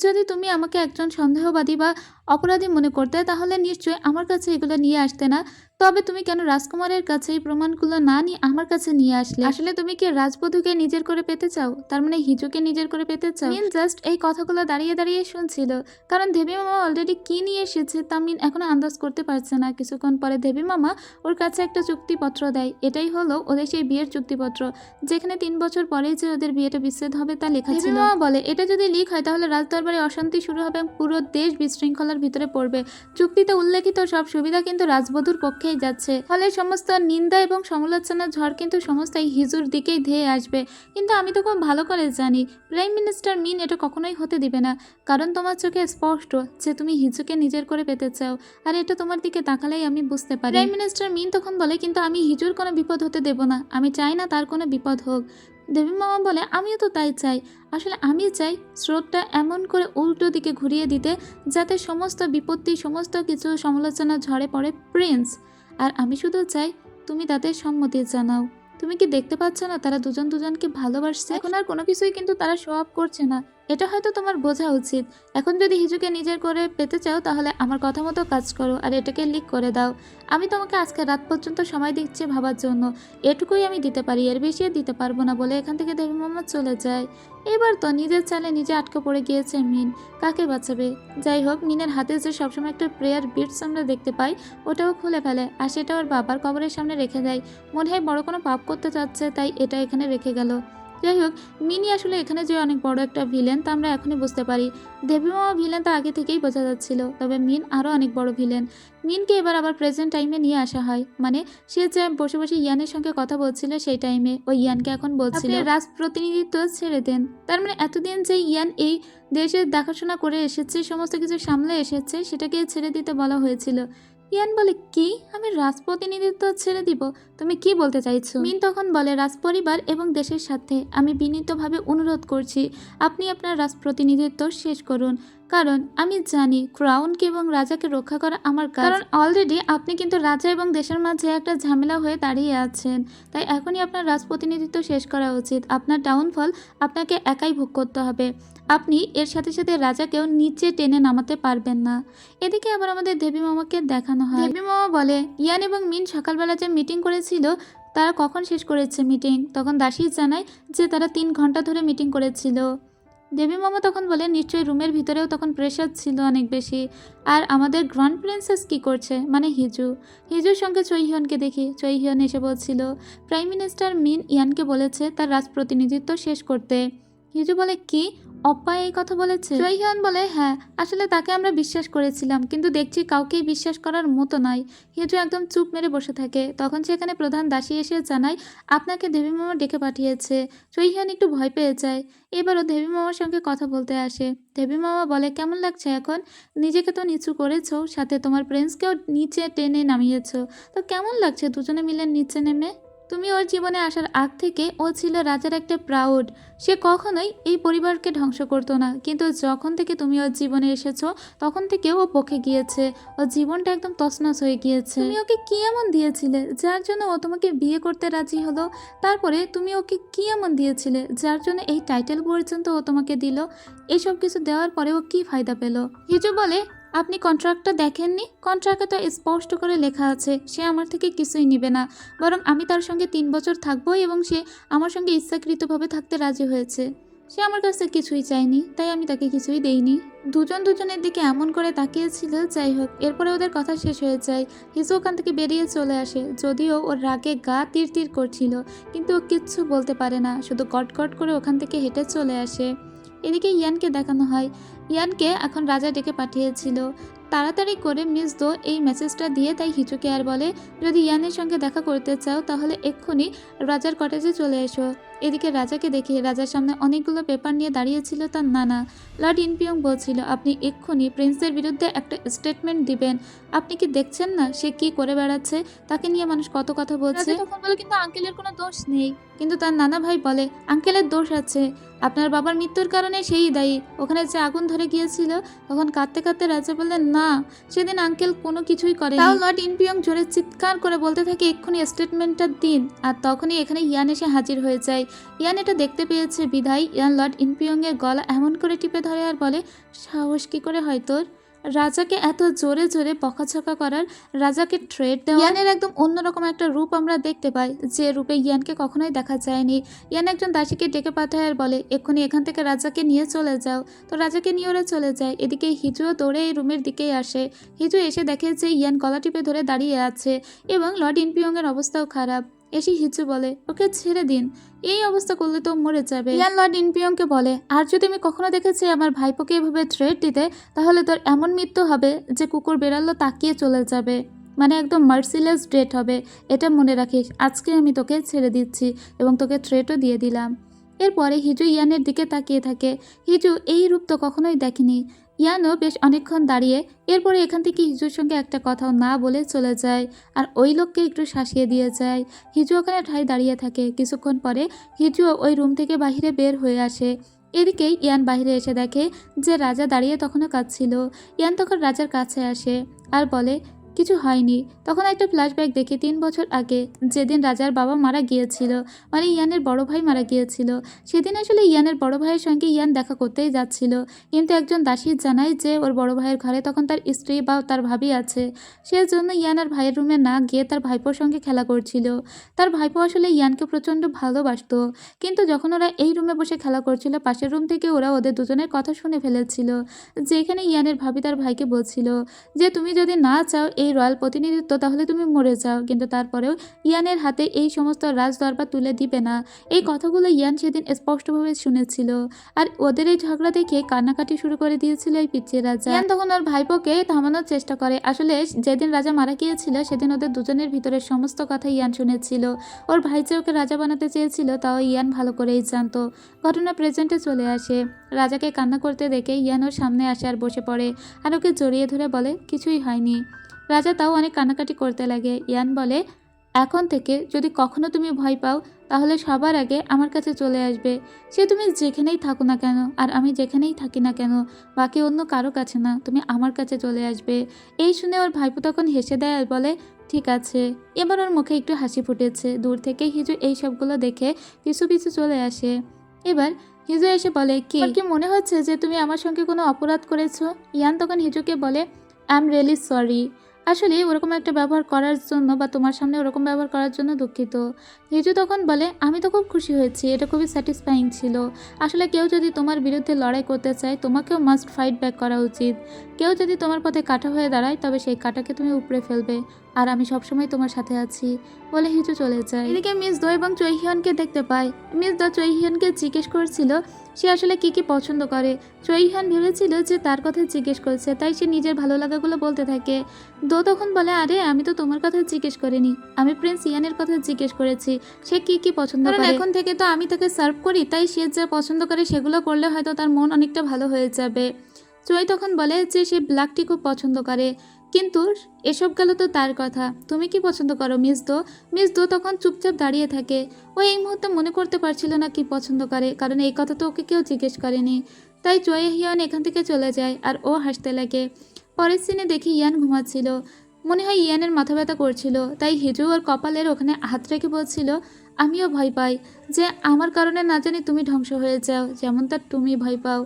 Speaker 1: যদি তুমি আমাকে একজন সন্দেহবাদী বা অপরাধী মনে করতে তাহলে নিশ্চয়ই আমার কাছে এগুলো নিয়ে আসতে না। তবে তুমি কেন রাজকুমারের কাছে এই প্রমাণগুলো না নিয়ে আমার কাছে নিয়ে আসলে? আসলে তুমি কি রাজবধূকে নিজের করে পেতে চাও? তার মানে হিজুকে নিজের করে পেতে চাও? মিন জাস্ট এই কথাগুলো দাঁড়িয়ে দাঁড়িয়ে শুনছিল, কারণ দেবী মামা অলরেডি কি নিয়ে এসেছে তা মিন এখনো আন্দাজ করতে পারছে না। কিছুক্ষণ পরে দেবী মামা ওর কাছে একটা চুক্তিপত্র দেয়। এটাই হলো ওদের সেই বিয়ের চুক্তিপত্র, যেখানে 3 বছর পরেই যে ওদের বিয়েটা বিচ্ছেদ হবে তা লেখা ছিল। দেবী মামা বলে, এটা যদি লিক হয় তাহলে রাজদরবারে অশান্তি শুরু হবে এবং পুরো দেশ বিশৃঙ্খলার ভিতরে পড়বে। চুক্তিতে উল্লেখিত সব সুবিধা কিন্তু রাজবধূর পক্ষেই যাচ্ছে, ফলে সমস্ত নিন্দা এবং সমালোচনার ঝড় কিন্তু সমস্ত এই হিজুর দিকেই ধেয়ে আসবে। কিন্তু আমি তো খুব ভালো করে জানি প্রাইম মিনিস্টার মিন এটা কখনোই হতে দিবে না, কারণ তোমার চোখে স্পষ্ট যে তুমি হিজুকে নিজের করে পেতে চাও, আর এটা তোমার দিকে তাকালেই আমি বুঝতে পারি। প্রাইম মিনিস্টার মিন তখন বলে, কিন্তু আমি হিজুর কোনো বিপদ হতে দেব না, আমি চাই না তার কোনো বিপদ হোক। দেবী মামা বলে, আমিও তো তাই চাই। আসলে আমি চাই স্রোতটা এমন করে উল্টো দিকে ঘুরিয়ে দিতে যাতে সমস্ত বিপত্তি, সমস্ত কিছু সমালোচনা ঝরে পড়ে প্রিন্স। আর আমি শুধু চাই তুমি তাদের সম্মতি জানাও। তুমি কি দেখতে পাচ্ছ না তারা দুজন দুজনকে ভালোবাসছে? এখন আর কোনো কিছুই কিন্তু তারা শো অফ করছে না। এটা হয়তো তোমার বোঝা উচিত। এখন যদি হিজুকে নিজের করে পেতে চাও তাহলে আমার কথা মতো কাজ করো আর এটাকে লিক করে দাও। আমি তোমাকে আজকে রাত পর্যন্ত সময় দিচ্ছি ভাবার জন্য। এটুকুই আমি দিতে পারি, এর বেশি দিতে পারবো না বলে এখান থেকে দেবী মোহাম্মদ চলে যায়। এবার তো নিজের চালে নিজে আটকে পড়ে গিয়েছে মিন। কাকে বাঁচাবে? যাই হোক, মিনের হাতে যে সবসময় একটা প্রেয়ার বিটস আমরা দেখতে পাই ওটাও খুলে ফেলে, আর সেটা ওর বাবার কবরের সামনে রেখে দেয়। মনে হয় বড় কোনো পাপ করতে চাচ্ছে, তাই এটা এখানে রেখে গেল। যাই হোক, মিনি আসলে এখানে যে অনেক বড় একটা ভিলেন তা আমরা এখনই বুঝতে পারি। দেবী মামা ভিলেন তা আগে থেকেই বোঝা যাচ্ছিল, তবে মিন আরও অনেক বড় ভিলেন। মিনকে এবার আবার প্রেজেন্ট টাইমে নিয়ে আসা হয়, মানে সে যে বসে বসে ইয়ানের সঙ্গে কথা বলছিল সেই টাইমে ওই ইয়ানকে এখন বলছিল রাজ প্রতিনিধিত্ব ছেড়ে দেন। তার মানে এতদিন যে ইয়ান এই দেশের দেখাশোনা করে এসেছে, সমস্ত কিছু সামলে এসেছে, সেটাকে ছেড়ে দিতে বলা হয়েছিল। ইয়ান বলে, কি আমি রাজপ্রতিনিধিত্ব ছেড়ে দিব? তুমি কি বলতে চাইছো? মিন তখন বলে, রাজপরিবার এবং দেশের সাথে আমি বিনীতভাবে অনুরোধ করছি আপনি আপনার রাজপ্রতিনিধিত্ব শেষ করুন, কারণ আমি জানি ক্রাউনকে এবং রাজাকে রক্ষা করা আমার কাজ। কারণ অলরেডি আপনি কিন্তু রাজা এবং দেশের মাঝে একটা ঝামেলা হয়ে দাঁড়িয়ে আছেন, তাই এখনই আপনার রাজপ্রতিনিধিত্ব শেষ করা উচিত। আপনার ডাউনফল আপনাকে একাই ভোগ করতে হবে। আপনি এর সাথে সাথে রাজাকেও নিচে টেনে নামাতে পারবেন না। এদিকে আবার আমাদের দেবী মামাকে দেখানো হয়। দেবী মামা বলে, ইয়ান এবং মিন সকালবেলা যে মিটিং করেছিল তারা কখন শেষ করেছে মিটিং? তখন দাসী জানায় যে তারা 3 ঘন্টা ধরে মিটিং করেছিল। দেবী মামা তখন বলে, নিশ্চয়ই রুমের ভিতরেও তখন প্রেশার ছিল অনেক বেশি। আর আমাদের গ্র্যান্ড প্রিন্সেস কি করছে, মানে হিজু? হিজুর সঙ্গে চৈহিয়নকে দেখি। চৈহিয়ন এসে বলছিল প্রাইম মিনিস্টার মিন ইয়ানকে বলেছে তার রাজপ্রতিনিধিত্ব শেষ করতে। হিজু বলে, কি অপ্পা এই কথা বলেছে? চৈহিয়ন বলে, হ্যাঁ, আসলে তাকে আমরা বিশ্বাস করেছিলাম, কিন্তু দেখছি কাউকেই বিশ্বাস করার মতো নয়। হিজু একদম চুপ মেরে বসে থাকে। তখন সেখানে প্রধান দাসী এসে জানায় আপনাকে দেবী মামা ডেকে পাঠিয়েছে। চৈহিয়ন একটু ভয় পেয়ে যায়। এবারও দেবী মামার সঙ্গে কথা বলতে আসে। দেবী মামা বলে, কেমন লাগছে এখন? নিজেকে তো নিচু করেছো, সাথে তোমার প্রিন্সকেও নিচে টেনে নামিয়েছো, তো কেমন লাগছে দুজনে মিলে নিচে নেমে? তুমি ওর জীবনে আসার আগ থেকে ও ছিল রাজার একটা প্রাউড। সে কখনোই এই পরিবারকে ধ্বংস করতো না, কিন্তু যখন থেকে তুমি ওর জীবনে এসেছো তখন থেকে ও পকে গিয়েছে। ওর জীবনটা একদম তছনছ হয়ে গিয়েছে। তুমি ওকে কি এমন দিয়েছিলে যার জন্য ও তোমাকে বিয়ে করতে রাজি হলো? তারপরে তুমি ওকে কি এমন দিয়েছিলে যার জন্য এই টাইটেল পর্যন্ত ও তোমাকে দিল? এইসব কিছু দেওয়ার পরে ও কি ফায়দা পেল? হিজু বলে, আপনি কন্ট্রাক্টটা দেখেননি? কন্ট্রাক্টে তো স্পষ্ট করে লেখা আছে সে আমার থেকে কিছুই নিবে না, বরং আমি তার সঙ্গে 3 বছর থাকবো এবং সে আমার সঙ্গে ইচ্ছাকৃতভাবে থাকতে রাজি হয়েছে। সে আমার কাছে কিছুই চায়নি, তাই আমি তাকে কিছুই দেইনি। দুজন দুজনের দিকে এমন করে তাকিয়েছিল। যাই হোক, এরপরে ওদের কথা শেষ হয়ে যায়। হিজু ওখান থেকে বেরিয়ে চলে আসে, যদিও ওর রাগে গা তীর তীর করছিল, কিন্তু ও কিচ্ছু বলতে পারে না, শুধু কটকট করে ওখান থেকে হেঁটে চলে আসে। এদিকে ইয়ানকে দেখানো হয়। ইয়ানকে এখন রাজা ডেকে পাঠিয়েছিল তাড়াতাড়ি করে মিস দো এই মেসেজটা দিয়ে, তাই হিচুকে আর বলে যদি ইয়ানের সঙ্গে দেখা করতে চাও তাহলে এক্ষুনি রাজার কটেজে চলে এসো। এদিকে রাজাকে দেখে রাজার সামনে অনেকগুলো পেপার নিয়ে দাঁড়িয়েছিল তার নানা। লর্ড ইনপিয়ং বলছিল আপনি এক্ষুনি প্রিন্সের বিরুদ্ধে একটা স্টেটমেন্ট দিবেন। আপনি কি দেখছেন না সে কি করে বেড়াচ্ছে, তাকে নিয়ে মানুষ কত কথা বলছে। তখন বলে কিন্তু আঙ্কেলের কোনো দোষ নেই, কিন্তু তার নানা ভাই বলে আঙ্কেলের দোষ আছে, আপনার বাবার মৃত্যুর কারণে সেই দায়ী। ওখানে যে আগুন ধরে গিয়েছিল, তখন কাঁদতে কাঁদতে রাজা বললেন না, সেদিন আঙ্কেল কোনো কিছুই করেনি। তাও লর্ড ইনপিয়ং জোরে চিৎকার করে বলতে থাকে এক্ষুনি স্টেটমেন্টটা দিন। আর তখনই এখানে ইয়ান এসে হাজির হয়ে যায়। ইয়ান এটা দেখতে পেয়েছে বিধায় ইয়ান লর্ড ইনপিয়ং এর গলা এমন করে টিপে ধরে আর বলে সাহস কি করে হয় তোর রাজাকে এত জোরে জোরে বকাঝকা করার, রাজাকে থ্রেট দেওয়া। ইয়ানের একদম অন্যরকম একটা রূপ আমরা দেখতে পাই, যে রূপে ইয়ানকে কখনোই দেখা যায়নি। ইয়ান একজন দাসীকে ডেকে পাঠায় আর বলে এক্ষুনি এখান থেকে রাজাকে নিয়ে চলে যাও। তো রাজাকে নিয়ে ওরা চলে যায়। এদিকে হিজুও দৌড়ে এই রুমের দিকেই আসে। হিজু এসে দেখে যে ইয়ান গলা টিপে ধরে দাঁড়িয়ে আছে এবং লর্ড ইনপিয়ং এর অবস্থাও খারাপ। এসে হিচু বলে ওকে ছেড়ে দিন, এই অবস্থা করলে তো মরে যাবে। ইয়ান লর্ড ইনপিয়ংকে বলে আর যদি আমি কখনো দেখেছি আমার ভাইপোকে এভাবে থ্রেট দিতে, তাহলে তোর এমন মৃত্যু হবে যে কুকুর বেড়ালো তাকিয়ে চলে যাবে, মানে একদম মার্সিলেস ডেথ হবে। এটা মনে রাখিস, আজকে আমি তোকে ছেড়ে দিচ্ছি এবং তোকে থ্রেটও দিয়ে দিলাম। এরপরে হিজু ইয়ানের দিকে তাকিয়ে থাকে। হিজু এই রূপ তো কখনোই দেখেনি। ইয়ানও বেশ অনেকক্ষণ দাঁড়িয়ে এরপরে এখান থেকে হিজুর সঙ্গে একটা কথাও না বলে চলে যায় আর ওই লোককে একটু শাসিয়ে দিয়ে যায়। হিজু ওখানে ঠাই দাঁড়িয়ে থাকে। কিছুক্ষণ পরে হিজুও ওই রুম থেকে বাহিরে বের হয়ে আসে। এদিকে ইয়ান বাহিরে এসে দেখে যে রাজা দাঁড়িয়ে তখনও কাঁদছিল। ইয়ান তখন রাজার কাছে আসে আর বলে কিছু হয়নি। তখন একটা ফ্ল্যাশব্যাক দেখে 3 বছর আগে যেদিন রাজার বাবা মারা গিয়েছিল, মানে ইয়ানের বড় ভাই মারা গিয়েছিল। সেদিন আসলে ইয়ানের বড় ভাইয়ের সঙ্গে ইয়ান দেখা করতেই যাচ্ছিল, কিন্তু একজন দাসী জানায় যে ওর বড় ভাইয়ের ঘরে তখন তার স্ত্রী বা তার ভাবি আছে। সেজন্য ইয়ান আর ভাইয়ের রুমে না গিয়ে তার ভাইপোর সঙ্গে খেলা করছিল। তার ভাইপো আসলে ইয়ানকে প্রচণ্ড ভালোবাসতো, কিন্তু যখন ওরা এই রুমে বসে খেলা করছিল পাশের রুম থেকে ওরা ওদের দুজনের কথা শুনে ফেলেছিল, যেখানে ইয়ানের ভাবি তার ভাইকে বলছিল যে তুমি যদি না চাও এই রয়্যাল প্রতিনিধিত্ব তাহলে তুমি মরে যাও, কিন্তু তারপরেও ইয়ানের হাতে এই সমস্ত রাজদরবার তুলে দিবে না। এই কথাগুলো ইয়ান সেদিন স্পষ্টভাবে শুনেছিল আর ওদের এই ঝগড়া দেখে কান্নাকাটি শুরু করে দিয়েছিল এই পিচ্চি রাজা। ইয়ান তখন ওর ভাইপোকে থামানোর চেষ্টা করে। আসলে যেদিন রাজা মারা গিয়েছিল সেদিন ওদের দুজনের ভিতরে সমস্ত কথা ইয়ান শুনেছিল। ওর ভাই যে ওকে রাজা বানাতে চেয়েছিল তাও ইয়ান ভালো করেই জানতো। ঘটনা প্রেজেন্টে চলে আসে। রাজাকে কান্না করতে দেখে ইয়ান ওর সামনে আসে আর বসে পড়ে আর ওকে জড়িয়ে ধরে বলে কিছুই হয়নি। রাজা তাও অনেক কান্নাকাটি করতে লাগে। ইয়ান বলে এখন থেকে যদি কখনো তুমি ভয় পাও তাহলে সবার আগে আমার কাছে চলে আসবে, সে তুমি যেখানেই থাকো না কেন আর আমি যেখানেই থাকি না কেন, বাকি অন্য কারো কাছে না, তুমি আমার কাছে চলে আসবে। এই শুনে ওর ভাইপো তখন হেসে দেয় আর বলে ঠিক আছে। এবার ওর মুখে একটু হাসি ফুটেছে। দূর থেকে হিজু এই সবগুলো দেখে পিছু পিছু চলে আসে। এবার হিজু এসে বলে কি মনে হচ্ছে যে তুমি আমার সঙ্গে কোনো অপরাধ করেছো? ইয়ান তখন হিজুকে বলে আই এম রিয়েলি সরি, আসলে ওরকম একটা ব্যবহার করার জন্য বা তোমার সামনে ওরকম ব্যবহার করার জন্য দুঃখিত। হিজু তখন বলে আমি তো খুব খুশি হয়েছি, এটা খুবই স্যাটিসফাইং ছিল। আসলে কেউ যদি তোমার বিরুদ্ধে লড়াই করতে চায় তোমাকেও মাস্ট ফাইট ব্যাক করা উচিত। কেউ যদি তোমার পথে কাঁটা হয়ে দাঁড়ায় তবে সেই কাঁটাকে তুমি উপড়ে ফেলবে, আর আমি সবসময় তোমার সাথে আছি বলে হিজু চলে যায়। এদিকে মিস দো এবং চৈহিয়নকে দেখতে পায়। মিস দো চৈহিয়নকে জিজ্ঞেস করছিল সে আসলে কি পছন্দ করে। চৈহিয়ন ভেবেছিল যে তার কথা জিজ্ঞেস করছে, তাই সে নিজের ভালো লাগাগুলো বলতে থাকে। দো তখন বলে আরে আমি তো তোমার কথা জিজ্ঞেস করিনি, আমি প্রিন্স ইয়ানের কথা জিজ্ঞেস করেছি সে কি পছন্দ করে। এখন থেকে তো আমি তাকে সার্ভ করি, তাই সে যা পছন্দ করে সেগুলো করলে হয়তো তার মন অনেকটা ভালো হয়ে যাবে। চৈ তখন বলে যে সে ব্ল্যাক টি খুব পছন্দ করে, কিন্তু এসব গেল তো তার কথা, তুমি কি পছন্দ করো মিস দো? মিস দো তখন চুপচাপ দাঁড়িয়ে থাকে। ও এই মুহূর্তে মনে করতে পারছিল না কি পছন্দ করে, কারণ এই কথা তো ওকে কেউ জিজ্ঞেস করেনি। তাই চৈ হিয়ন এখান থেকে চলে যায় আর ও হাসতে লাগে। পরের সিনে দেখি ইয়ান ঘুমাচ্ছিল। মনে হয় ইয়ানের মাথা ব্যথা করছিল, তাই হিজু ওর কপালের ওখানে হাত রেখে বলছিল আমিও ভয় পাই যে আমার কারণে না জানি তুমি ধ্বংস হয়ে যাও, যেমন তার তুমি ভয় পাও।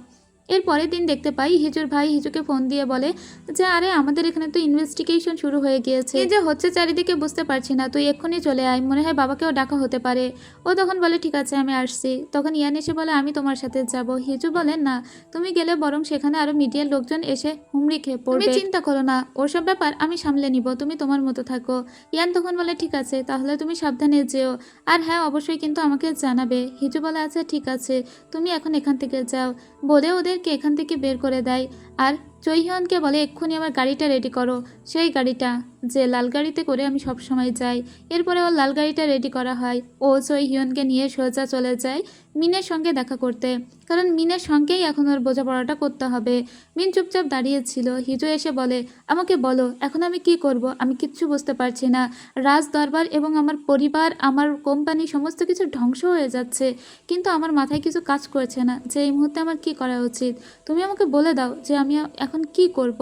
Speaker 1: এর পরের দিন দেখতে পাই হিজুর ভাই হিজুকে ফোন দিয়ে বলে যে আরে আমাদের এখানে তো ইনভেস্টিগেশন শুরু হয়ে গিয়েছে, এই যে হচ্ছে চারিদিকে বুঝতে পারছি না, তুই এক্ষুনি চলে আয়, মনে হয় বাবাকেও ডাকা হতে পারে। ও তখন বলে ঠিক আছে আমি আসছি। তখন ইয়ান এসে বলে আমি তোমার সাথে যাব। হিজু বলে না, তুমি গেলে বরং সেখানে আরো মিডিয়ার লোকজন এসে হুমড়ি খেয়ে পড়বে, তুমি চিন্তা করো না, ওসব ব্যাপার আমি সামলে নিব, তুমি তোমার মতো থাকো। ইয়ান তখন বলে ঠিক আছে, তাহলে তুমি সাবধানে যেও, আর হ্যাঁ অবশ্যই কিন্তু আমাকে জানাবে। হিজু বলে আচ্ছা ঠিক আছে, তুমি এখন এখান থেকে যাও, বলে ওদেরকে এখান থেকে বের করে দেয়। আর চৈহিয়নকে বলে এক্ষুনি আমার গাড়িটা রেডি করো, সেই গাড়িটা যে লাল গাড়িতে করে আমি সব সময় যাই। এরপরে ওর লাল গাড়িটা রেডি করা হয়, ও চৈহিয়নকে নিয়ে সোজা চলে যায় মিনের সঙ্গে দেখা করতে, কারণ মিনের সঙ্গেই এখন ওর বোঝাপড়াটা করতে হবে। মিন চুপচাপ দাঁড়িয়েছিল। হিজু এসে বলে আমাকে বলো এখন আমি কি করব, আমি কিচ্ছু বুঝতে পারছি না, রাজ দরবার এবং আমার পরিবার আমার কোম্পানি সমস্ত কিছু ধ্বংস হয়ে যাচ্ছে, কিন্তু আমার মাথায় কিছু কাজ করছে না যে এই মুহূর্তে আমার কি করা উচিত। তুমি আমাকে বলে দাও যে আমি এখন কি করব।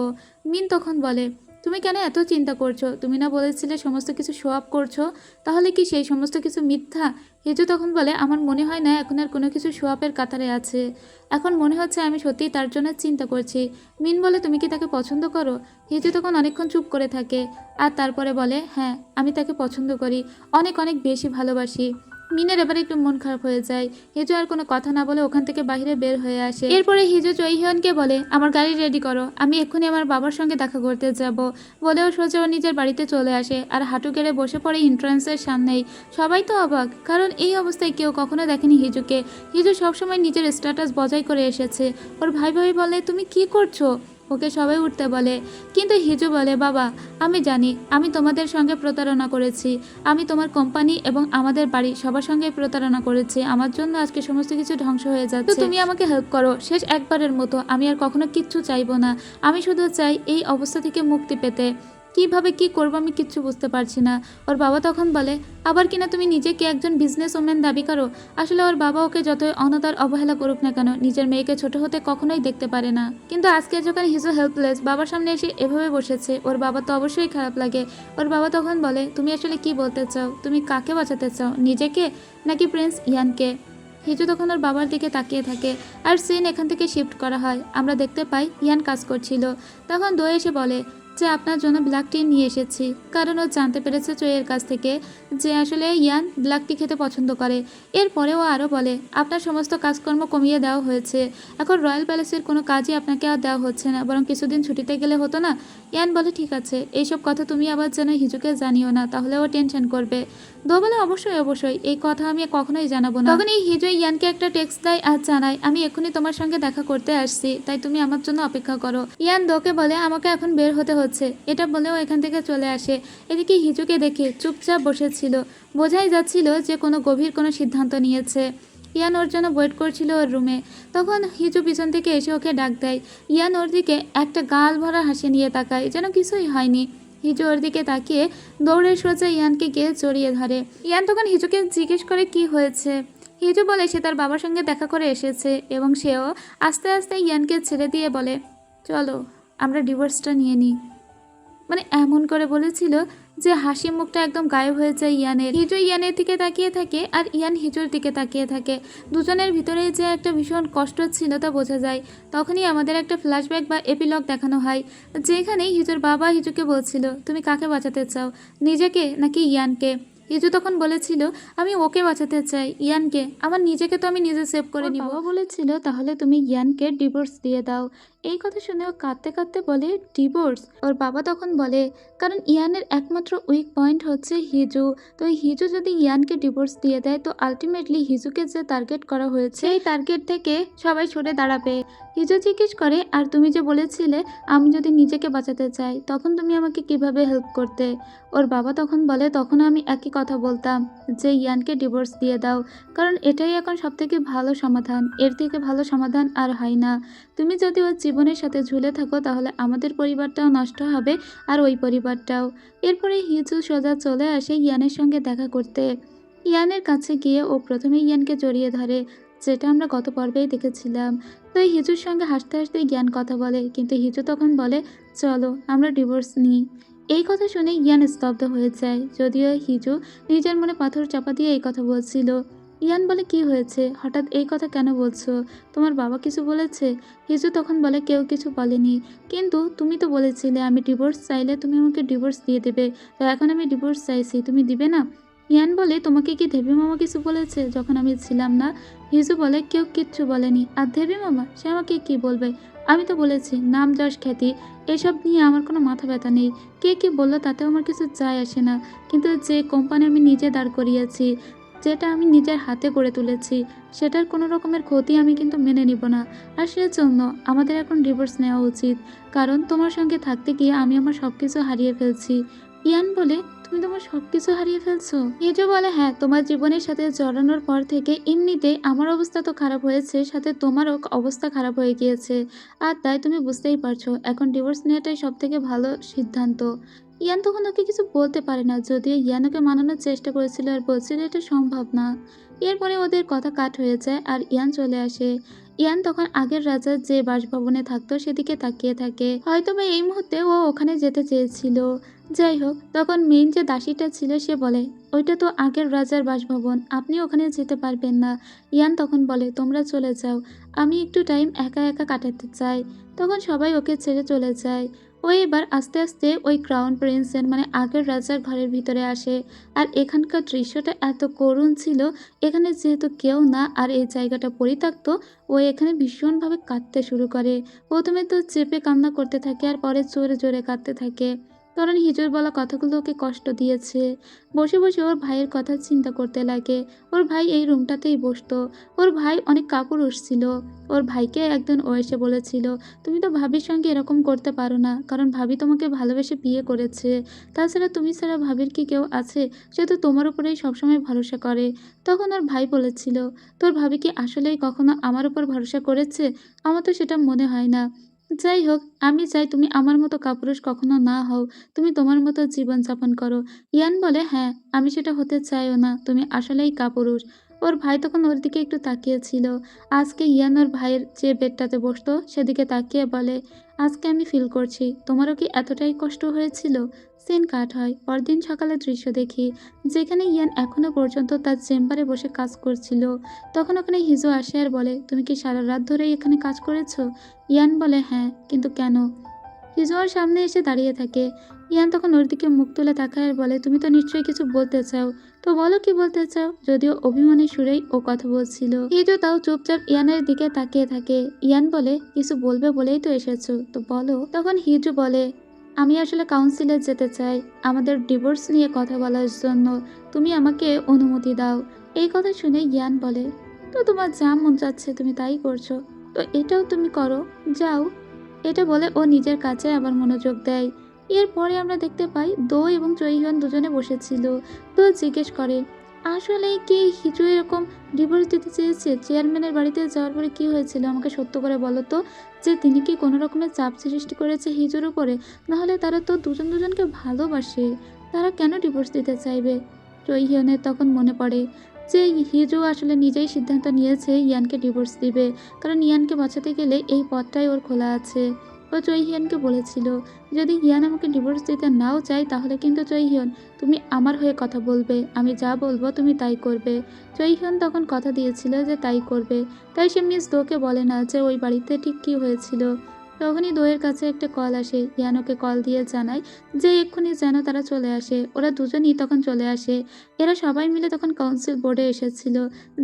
Speaker 1: মিন তখন বলে তুমি কেন এত চিন্তা করছো, তুমি না বলেছিলে সমস্ত কিছু শো আপ করছো, তাহলে কি সেই সমস্ত কিছু মিথ্যা? হিজু তখন বলে আমার মনে হয় না এখন আর কোনো কিছু শো আপের কাতারে আছে, এখন মনে হচ্ছে আমি সত্যিই তার জন্য চিন্তা করছি। মিন বলে তুমি কি তাকে পছন্দ করো? হিজু তখন অনেকক্ষণ চুপ করে থাকে, আর তারপরে বলে হ্যাঁ আমি তাকে পছন্দ করি, অনেক অনেক বেশি ভালোবাসি। মিনের এবারে একটু মন খারাপ হয়ে যায়। হিজু আর কোনো কথা না বলে ওখান থেকে বাইরে বের হয়ে আসে। এরপরে হিজু চৈহিয়নকে বলে আমার গাড়ি রেডি করো, আমি এক্ষুনি আমার বাবার সঙ্গে দেখা করতে যাব। বলেও সোজা ও নিজের বাড়িতে চলে আসে আর হাঁটু গেড়ে বসে পড়ে এন্ট্রান্সের সামনেই। সবাই তো অবাক, কারণ এই অবস্থায় কেউ কখনো দেখেনি হিজুকে। হিজু সবসময় নিজের স্ট্যাটাস বজায় করে এসেছে। ওর ভাই ভাই বলে তুমি কি করছো, ওকে সবাই উঠতে বলে, কিন্তু হিজু বলে বাবা আমি জানি আমি তোমাদের সঙ্গে প্রতারণা করেছি, আমি তোমার কোম্পানি এবং আমাদের বাড়ি সবার সঙ্গে প্রতারণা করেছি, আমার জন্য আজকে সমস্ত কিছু ধ্বংস হয়ে যাচ্ছে, তুমি আমাকে হেল্প করো শেষ একবারের মতো, আমি আর কখনো কিচ্ছু চাইবো না, আমি শুধু চাই এই অবস্থা থেকে মুক্তি পেতে, কিভাবে কি করবো আমি কিচ্ছু বুঝতে পারছি না। ওর বাবা তখন বলে আবার কিনা তুমি নিজেকে একজন বিজনেস ওম্যান দাবি করো। আসলে ওর বাবা ওকে যতই অনাদর অবহেলা করুক না কেন নিজের মেয়েকে ছোট হতে কখনোই দেখতে পারে না, কিন্তু আজকে যখন হিজু হেল্পলেস বাবার সামনে এসে এভাবে বসেছে ওর বাবা তো অবশ্যই খারাপ লাগে। ওর বাবা তখন বলে তুমি আসলে কি বলতে চাও, তুমি কাকে বাঁচাতে চাও, নিজেকে নাকি প্রিন্স ইয়ানকে? হিজু তখন ওর বাবার দিকে তাকিয়ে থাকে, আর সিন এখান থেকে শিফট করা হয়। আমরা দেখতে পাই ইয়ান কাজ করছিল, তখন দো এসে বলে যে আপনার জন্য ব্ল্যাক টি নিয়ে এসেছি, কারণ ও জানতে পেরেছে চইয়ের কাছ থেকে যে আসলে ইয়ান ব্ল্যাক টি খেতে পছন্দ করে। এরপরে ও আরও বলে আপনার সমস্ত কাজকর্ম কমিয়ে দেওয়া হয়েছে, এখন রয়্যাল প্যালেসের কোনো কাজই আপনাকে আর দেওয়া হচ্ছে না, বরং কিছুদিন ছুটিতে গেলে হতো না? ইয়ান বলে ঠিক আছে, এইসব কথা তুমি আবার যেন হিজুকে জানিও না, তাহলে ও টেনশন করবে। দো বলে অবশ্যই অবশ্যই, এই কথা আমি কখনোই জানাবো না। তখন এই হিজু ইয়ানকে একটা টেক্সট দেয় আর জানায় আমি এক্ষুনি তোমার সঙ্গে দেখা করতে আসছি, তাই তুমি আমার জন্য অপেক্ষা করো। ইয়ান দোকে বলে আমাকে এখন বের হতে হচ্ছে, এটা বলেও এখান থেকে চলে আসে। এদিকে হিজুকে দেখে চুপচাপ বসেছিল, বোঝাই যাচ্ছিল যে কোনো গভীর কোনো সিদ্ধান্ত নিয়েছে। ইয়ান ওর জন্য ওয়েট করছিল ওর রুমে, তখন হিজু পিছন থেকে এসে ওকে ডাক দেয়। ইয়ান ওর দিকে একটা গাল ভরা হাসি নিয়ে তাকায় যেন কিছুই হয়নি। হিজু ওর দিকে তাকিয়ে দৌড়ে সোজা ইয়ানকে গিয়ে জড়িয়ে ধরে। ইয়ান তখন হিজুকে জিজ্ঞেস করে কি হয়েছে। হিজু বলে সে তার বাবার সঙ্গে দেখা করে এসেছে এবং সেও আস্তে আস্তে ইয়ানকে ছেড়ে দিয়ে বলে চলো আমরা ডিভোর্সটা নিয়ে নিই। মানে এমন করে বলেছিল যে হাসি মুখটা একদম গায়েব হয়ে যায় ইয়ানের। হিজু ইয়ানের দিকে তাকিয়ে থাকে আর ইয়ান হিজুর দিকে তাকিয়ে থাকে, দুজনের ভিতরে যে একটা ভীষণ কষ্ট ছিল তা বোঝা যায়। তখনই আমাদের একটা ফ্ল্যাশব্যাক বা এপিলগ দেখানো হয়, যেখানে হিজুর বাবা হিজুকে বলছিল তুমি কাকে বাঁচাতে চাও, নিজেকে নাকি ইয়ানকে? হিজু তখন বলেছিল আমি ওকে বাঁচাতে চাই, ইয়ানকে, আমার নিজেকে তো আমি নিজে সেভ করে নিব। বাবা বলেছিল তাহলে তুমি ইয়ানকে ডিভোর্স দিয়ে দাও। এই কথা শুনে ও কাঁদতে কাঁদতে বলে ডিভোর্স? ওর বাবা তখন বলে কারণ ইয়ানের একমাত্র উইক পয়েন্ট হচ্ছে হিজু, তো হিজু যদি ইয়ানকে ডিভোর্স দিয়ে দেয় তো আলটিমেটলি হিজুকে যে টার্গেট করা হয়েছে এই টার্গেট থেকে সবাই সরে দাঁড়াবে। হিজু জিজ্ঞেস করে আর তুমি যে বলেছিলে আমি যদি নিজেকে বাঁচাতে চাই তখন তুমি আমাকে কিভাবে হেল্প করতে? ওর বাবা তখন বলে তখন আমি একই কথা বলতাম যে ইয়ানকে ডিভোর্স দিয়ে দাও, কারণ এটাই এখন সবথেকে ভালো সমাধান, এর থেকে ভালো সমাধান আর হয় না। তুমি যদি ওর জীবনের সাথে ঝুলে থাকো তাহলে আমাদের পরিবারটাও নষ্ট হবে আর ওই পরিবারটাও। এরপরে হিজু সোজা চলে আসে ইয়ানের সঙ্গে দেখা করতে। ইয়ানের কাছে গিয়ে ও প্রথমে ইয়ানকে জড়িয়ে ধরে, যেটা আমরা গত পর্বেই দেখেছিলাম। তো এই হিজুর সঙ্গে হাসতে হাসতে ইয়ান কথা বলে, কিন্তু হিজু তখন বলে চলো আমরা ডিভোর্স নিই। এই কথা শুনে ইয়ান স্তব্ধ হয়ে যায়, যদিও হিজু নিজের মনে পাথর চাপা দিয়ে এই কথা বলছিল। ইয়ান বলে কি হয়েছে, হঠাৎ এই কথা কেন বলছো? তোমার বাবা কিছু বলেছে? হিজু তখন বলে কেউ কিছু বলেনি, কিন্তু তুমি তো বলেছিলে আমি ডিভোর্স চাইলে তুমি আমাকে ডিভোর্স দিয়ে দেবে, তো এখন আমি ডিভোর্স চাইছি, তুমি দিবে না? ইয়ান বলে তোমাকে কি দেবী মামা কিছু বলেছে যখন আমি ছিলাম না? হিজু বলে কেউ কিচ্ছু বলেনি, আর দেবী মামা সে আমাকে কি বলবে? আমি তো বলেছি নাম যশ খ্যাতি এসব নিয়ে আমার কোনো মাথা ব্যথা নেই, কে কি বললো তাতেও আমার কিছু যায় আসে না, কিন্তু যে কোম্পানি আমি নিজে দাঁড় করিয়েছি, যেটা আমি নিজের হাতে গড়ে তুলেছি, সেটার কোনো রকমের ক্ষতি আমি কিন্তু মেনে নিব না। আর সেজন্য আমাদের এখন ডিভোর্স নেওয়া উচিত, কারণ তোমার সঙ্গে থাকতে গিয়ে আমি আমার সব কিছু হারিয়ে ফেলছি। ইয়ান বলে তুমি তোমার সব কিছু হারিয়ে ফেলছো? হিজো বলে হ্যাঁ, তোমার জীবনের সাথে জড়ানোর পর থেকে এমনিতেই আমার অবস্থা তো খারাপ হয়েছে, সাথে তোমারও অবস্থা খারাপ হয়ে গিয়েছে, আর তাই তুমি বুঝতেই পারছো এখন ডিভোর্স নেওয়াটাই সব থেকে ভালো সিদ্ধান্ত। ইয়ান তখন ওকে কিছু বলতে পারে না, যদিও ইয়ান ওকে মানানোর চেষ্টা করেছিল আর বলছিল এটা সম্ভব না। এরপরে ওদের কথা কাট হয়ে যায় আর ইয়ান চলে আসে। ইয়ান তখন আগের রাজার যে বাসভবনে থাকতো সেদিকে তাকিয়ে থাকে, হয়তো বা এই মুহূর্তে ও ওখানে যেতে চেয়েছিল। যাই হোক, তখন মেইন যে দাসীটা ছিল সে বলে ওইটা তো আগের রাজার বাসভবন, আপনি ওখানে যেতে পারবেন না। ইয়ান তখন বলে তোমরা চলে যাও, আমি একটু টাইম একা একা কাটাতে চাই। তখন সবাই ওকে ছেড়ে চলে যায়। ও এবার আস্তে আস্তে ওই ক্রাউন প্রিন্সের মানে আগের রাজার ঘরের ভিতরে আসে। আর এখানকার দৃশ্যটা এত করুণ ছিল, এখানে যেহেতু কেউ না আর এই জায়গাটা পরিত্যক্ত, ও এখানে ভীষণভাবে কাঁদতে শুরু করে। প্রথমে তো চেপে কান্না করতে থাকে আর পরে জোরে জোরে কাঁদতে থাকে, কারণ হিজুর বলা কথাগুলো ওকে কষ্ট দিয়েছে। বসে বসে ওর ভাইয়ের কথা চিন্তা করতে লাগে। ওর ভাই এই রুমটাতেই বসতো, ওর ভাই অনেক কাপুরুষ ছিল। ওর ভাইকে একদিন ও এসে বলেছিল তুমি তো ভাবির সঙ্গে এরকম করতে পারো না, কারণ ভাবি তোমাকে ভালোবেসে বিয়ে করেছে, তাছাড়া তুমি ছাড়া ভাবির কি কেউ আছে, সে তো তোমার উপরেই সবসময় ভরসা করে। তখন ওর ভাই বলেছিল তোর ভাবি কি আসলেই কখনো আমার উপর ভরসা করেছে? আমার তো সেটা মনে হয় না। যাই হোক, আমি চাই তুমি আমার মতো কাপুরুষ কখনো না হও, তুমি তোমার মতো জীবনযাপন করো। ইয়ান বলে হ্যাঁ, আমি সেটা হতে চাইও না, তুমি আসলেই কাপুরুষ। ওর ভাই তখন ওর দিকে একটু তাকিয়েছিল। আজকে ইয়ান ওর ভাইয়ের যে বেডটাতে বসতো সেদিকে তাকিয়ে বলে আজকে আমি ফিল করছি তোমারও কি এতটাই কষ্ট হয়েছিল। সিন কাট হয়, পরদিন সকালে দৃশ্য দেখি যেখানে ইয়ান এখনো পর্যন্ত তার চেম্বারে বসে কাজ করছিল। তখন ওখানে হিজো আসে আর বলে তুমি কি সারা রাত ধরেই এখানে কাজ করেছো? ইয়ান বলে হ্যাঁ, কিন্তু কেন? হিজো ওর সামনে এসে দাঁড়িয়ে থাকে। ইয়ান তখন ওর দিকে মুখ তুলে তাকায় আর বলে তুমি তো নিশ্চয়ই কিছু বলতে চাও, তো বলো কি বলতে চাও। যদিও অভিমানী সুরেই ও কথা বলছিল। হিজো তাও চুপচাপ ইয়ানের দিকে তাকিয়ে থাকে। ইয়ান বলে কিছু বলবে বলেই তো এসেছো, তো বলো। তখন হিজো বলে আমি আসলে কাউন্সিলে যেতে চাই আমাদের ডিভোর্স নিয়ে কথা বলার জন্য, তুমি আমাকে অনুমতি দাও। এই কথা শুনে ইয়ান বলে তো তোমার যা মন চাচ্ছে তুমি তাই করছো, তো এটাও তুমি করো, যাও। এটা বলে ও নিজের কাছে আবার মনোযোগ দেয়। এরপরে আমরা দেখতে পাই দো এবং চৈহিয়ন দুজনে বসেছিল। দো জিজ্ঞেস করে আসলে কি হিজু এরকম ডিভোর্স দিতে চেয়েছে? চেয়ারম্যানের বাড়িতে যাওয়ার পরে কি হয়েছিল আমাকে সত্য করে বলো তো, যে তিনি কি কোনো রকমের চাপ সৃষ্টি করেছে হিজুর উপরে? নাহলে তারা তো দুজন দুজনকে ভালোবাসে, তারা কেন ডিভোর্স দিতে চাইবে? চৈহিয়নের তখন মনে পড়ে যে হিজু আসলে নিজেই সিদ্ধান্ত নিয়েছে ইয়ানকে ডিভোর্স দিবে, কারণ ইয়ানকে বাঁচাতে গেলে এই পথটাই ওর খোলা আছে। ও চৈহিয়নকে বলেছিল যদি ইয়ান আমাকে ডিভোর্স দিতে নাও চাই তাহলে কিন্তু চৈহিয়ন তুমি আমার হয়ে কথা বলবে, আমি যা বলবো তুমি তাই করবে। চৈহিয়ন তখন কথা দিয়েছিল যে তাই করবে, তাই সে মিস দোকে বলে না যে ওই বাড়িতে ঠিক কী হয়েছিল। তখনই দোয়ের কাছে একটা কল আসে, ইয়ান ওকে কল দিয়ে জানায় যে এক্ষুনি যেন তারা চলে আসে। ওরা দুজনই তখন চলে আসে। এরা সবাই মিলে তখন কাউন্সিল বোর্ডে এসেছিল,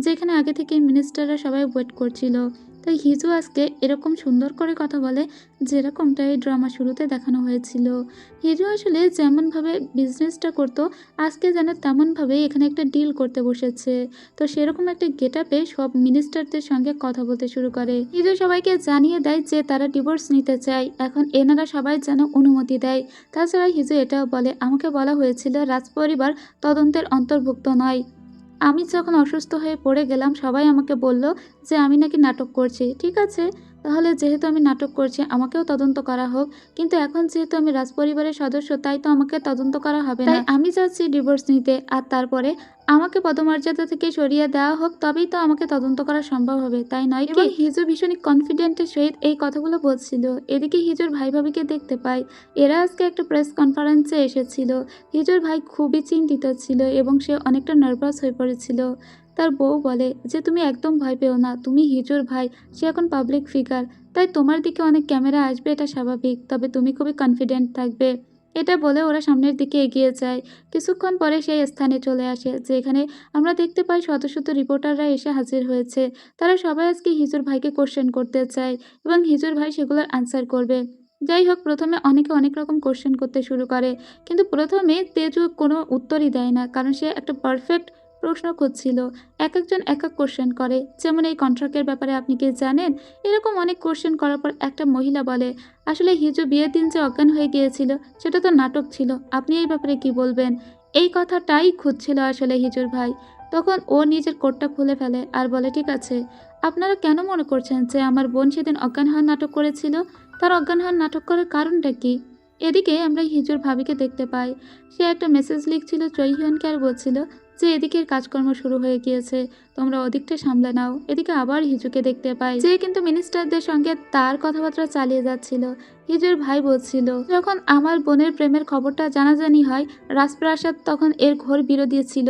Speaker 1: যেখানে আগে থেকে মিনিস্টাররা সবাই ওয়েট করছিল। তাই হিজু আজকে এরকম সুন্দর করে কথা বলে যেরকমটা এই ড্রামা শুরুতে দেখানো হয়েছিল। হিজু আসলে যেমনভাবে বিজনেসটা করতো আজকে যেন তেমনভাবেই এখানে একটা ডিল করতে বসেছে। তো সেরকম একটা গেট আপে সব মিনিস্টারদের সঙ্গে কথা বলতে শুরু করে। হিজু সবাইকে জানিয়ে দেয় যে তারা ডিভোর্স নিতে চায়, এখন এনারা সবাই যেন অনুমতি দেয়। তাছাড়া হিজু এটাও বলে আমাকে বলা হয়েছিল রাজপরিবার তদন্তের অন্তর্ভুক্ত নয়। আমি যখন অসুস্থ হয়ে পড়ে গেলাম সবাই আমাকে বলল যে আমি নাকি নাটক করছি। ঠিক আছে, তাহলে যেহেতু আমি নাটক করছি আমাকেও তদন্ত করা হোক, কিন্তু এখন যেহেতু আমি রাজপরিবারের সদস্য তাই তো আমাকে তদন্ত করা হবে না। তাই আমি চাচ্ছি ডিভোর্স নিতে, আর তারপরে আমাকে পদমর্যাদা থেকে সরিয়ে দেওয়া হোক, তবেই তো আমাকে তদন্ত করা সম্ভব হবে, তাই নয় কি? হিজু ভীষণ কনফিডেন্টের সহিত এই কথাগুলো বলছিল। এদিকে হিজুর ভাই ভাবিকে দেখতে পাই, এরা আজকে একটা প্রেস কনফারেন্সে এসেছিল। হিজুর ভাই খুবই চিন্তিত ছিল এবং সে অনেকটা নার্ভাস হয়ে পড়েছিল। তার বউ বলে যে তুমি একদম ভয় পেও না, তুমি হিজুর ভাই, সে এখন পাবলিক ফিগার, তাই তোমার দিকে অনেক ক্যামেরা আসবে, এটা স্বাভাবিক, তবে তুমি খুবই কনফিডেন্ট থাকবে। এটা বলে ওরা সামনের দিকে এগিয়ে যায়। কিছুক্ষণ পরে সেই স্থানে চলে আসে যেখানে আমরা দেখতে পাই শত শত রিপোর্টাররা এসে হাজির হয়েছে। তারা সবাই আজকে হিজুর ভাইকে কোশ্চেন করতে চায় এবং হিজুর ভাই সেগুলোর আনসার করবে। যাই হোক, প্রথমে অনেকে অনেক রকম কোশ্চেন করতে শুরু করে, কিন্তু প্রথমে তেজু কোনো উত্তরই দেয় না, কারণ সে একটা পারফেক্ট প্রশ্ন খুঁজছিল। এক একজন এক এক কোশ্চেন করে, যেমন এই কন্ট্রাক্টের ব্যাপারে আপনি কি জানেন? এরকম অনেক কোশ্চেন করার পর একটা মহিলা বলে, আসলে হিজু বিয়ের দিন যে অজ্ঞান হয়ে গিয়েছিল সেটা তো নাটক ছিল, আপনি এই ব্যাপারে কি বলবেন? এই কথাটাই খুঁজছিল আসলে হিজুর ভাই। তখন ও নিজের কোটটা খুলে ফেলে আর বলে, ঠিক আছে, আপনারা কেন মনে করছেন যে আমার বোন সেদিন অজ্ঞান হওয়ার নাটক করেছিল? তার অজ্ঞান হওয়ার নাটক করার কারণটা কি? এদিকে আমরা হিজুর ভাবিকে দেখতে পাই। সে একটা মেসেজ লিখছিল চৈহিয়নকে আর বলছিল যে এদিকের কাজকর্ম শুরু হয়ে গিয়েছে, তোমরা ওদিকটা সামলে নাও। এদিকে আবার হিজুকে দেখতে পাই, যে কিন্তু মিনিস্টারদের সঙ্গে তার কথাবার্তা চালিয়ে যাচ্ছিল। হিজুর ভাই বলছিল, যখন আমার বোনের প্রেমের খবরটা জানাজানি হয়, রাজপ্রাসাদ তখন এর ঘোর বিরোধী ছিল।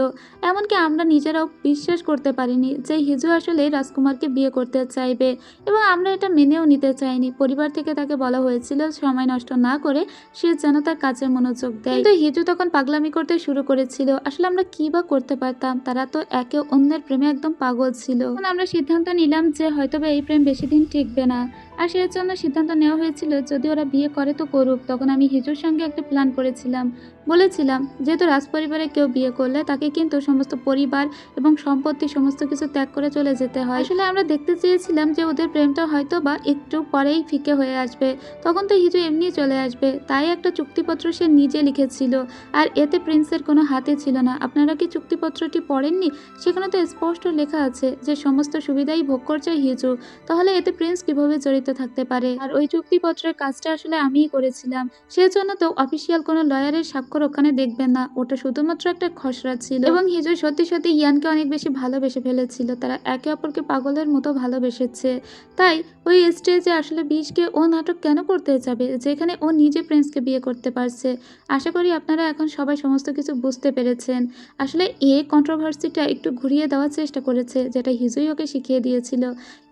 Speaker 1: এমনকি আমরা নিজেরাও বিশ্বাস করতে পারিনি যে হিজু আসলে রাজকুমারকে বিয়ে করতে চাইবে, এবং আমরা এটা মেনেও নিতে চাইনি। পরিবার থেকে তাকে বলা হয়েছিল সময় নষ্ট না করে সে যেন তার কাজে মনোযোগ দেয়, কিন্তু হিজু তখন পাগলামি করতে শুরু করেছিল। আসলে আমরা কি বা করতে পারতাম, তারা তো একে অন্যের প্রেমে একদম পাগল ছিল। তখন আমরা সিদ্ধান্ত নিলাম যে হয়তোবা এই প্রেম বেশি দিন টিকবে না, আর সেই জন্য সিদ্ধান্ত নেওয়া হয়েছিল যদি ওরা বিয়ে করে তো করুক। তখন আমি হিজুর সঙ্গে একটা প্ল্যান করেছিলাম, বলেছিলাম যেহেতু রাজপরিবারে কেউ বিয়ে করলে তাকে কিন্তু সমস্ত পরিবার এবং সম্পত্তি সমস্ত কিছু ত্যাগ করে চলে যেতে হয়। আসলে আমরা দেখতে চেয়েছিলাম যে ওদের প্রেমটা হয়তো বা একটু পরেই ফিকে হয়ে আসবে, তখন তো হিজু এমনি চলে আসবে। তাই একটা চুক্তিপত্র সে নিজে লিখেছিল, আর এতে প্রিন্সের কোনো হাতে ছিল না। আপনারা কি চুক্তিপত্রটি পড়েননি? সেখানে তো স্পষ্ট লেখা আছে যে সমস্ত সুবিধাই ভোগ করছে হিজু, তাহলে এতে প্রিন্স কিভাবে জড়িত থাকতে পারে? আর ওই চুক্তিপত্রের কাজটা আসলে আমিই করেছিলাম, সেজন্য তো অফিসিয়াল কোনো লয়ারের স্বাক্ষর ওখানে দেখবেন না, ওটা শুধুমাত্র একটা খসড়া ছিল। এবং হিজু সত্যি সত্যি ইয়ানকে অনেক বেশি ভালোবেসে ফেলেছিল, তারা একে অপরকে পাগলের মতো ভালোবেসেছে। তাই ওই স্টেজে আসলে বিষকে ও নাটক কেন করতে যাবে যেখানে ও নিজে প্রিন্সকে বিয়ে করতে পারছে? আশা করি আপনারা এখন সবাই সমস্ত কিছু বুঝতে পেরেছেন। আসলে এই কন্ট্রোভার্সিটা একটু ঘুরিয়ে দেওয়ার চেষ্টা করেছে, যেটা হিজুই ওকে শিখিয়ে দিয়েছিল।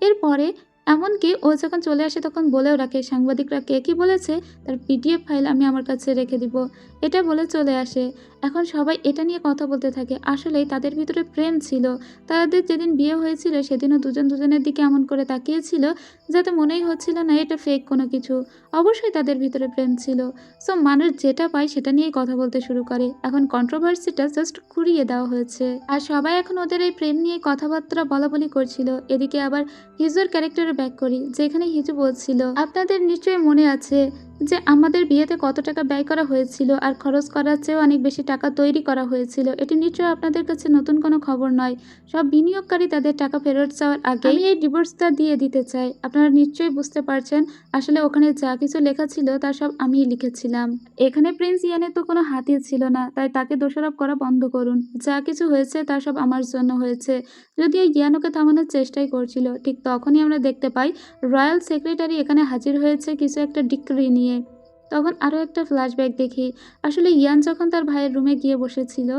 Speaker 1: এরপরে এমনকি ও যখন চলে আসে তখন বলেও রাখে, সাংবাদিকরা কে কি বলেছে তার পিডিএফ ফাইল আমি আমার কাছে রেখে দিব, এটা বলে চলে আসে। এখন সবাই এটা নিয়ে কথা বলতে থাকে, আসলেই তাদের ভিতরে প্রেম ছিল। তাদের যেদিন বিয়ে হয়েছিল সেদিনও দুজন দুজনের দিকে এমন করে তাকিয়েছিল যাতে মনেই হচ্ছিল না এটা ফেক কোনো কিছু। অবশ্যই তাদের ভিতরে প্রেম ছিল। সো মানুষ যেটা পায় সেটা নিয়েই কথা বলতে শুরু করে। এখন কন্ট্রোভার্সিটা জাস্ট ঘুরিয়ে দেওয়া হয়েছে, আর সবাই এখন ওদের এই প্রেম নিয়ে কথাবার্তা বলাবলি করছিল। এদিকে আবার হিজুর ক্যারেক্টারে ব্যাক করি, যেখানে হিজু বলছিল, আপনাদের নিশ্চয়ই মনে আছে যে আমাদের বিয়েতে কত টাকা ব্যয় করা হয়েছিল, আর খরচ করার চেয়েও অনেক বেশি টাকা তৈরি করা হয়েছিল। এটি নিশ্চয়ই আপনাদের কাছে নতুন কোনো খবর নয়। সব বিনিয়োগকারী তাদের টাকা ফেরত চাওয়ার আগে আমি এই ডিভোর্সটা দিয়ে দিতে চাই। আপনারা নিশ্চয়ই বুঝতে পারছেন আসলে ওখানে যা কিছু লেখা ছিল তা সব আমিই লিখেছিলাম। এখানে প্রিন্স ইয়ানের তো কোনো হাতই ছিল না, তাই তাকে দোষারোপ করা বন্ধ করুন। যা কিছু হয়েছে তা সব আমার জন্য হয়েছে। যদিও ইয়ানোকে থামানোর চেষ্টাই করছিল, ঠিক তখনই আমরা দেখতে পাই রয়্যাল সেক্রেটারি এখানে হাজির হয়েছে কিছু একটা ডিক্রি নিয়ে। তখন আরও একটা ফ্ল্যাশব্যাক দেখি। আসলে ইয়ান যখন তার ভাইয়ের রুমে গিয়ে বসেছিল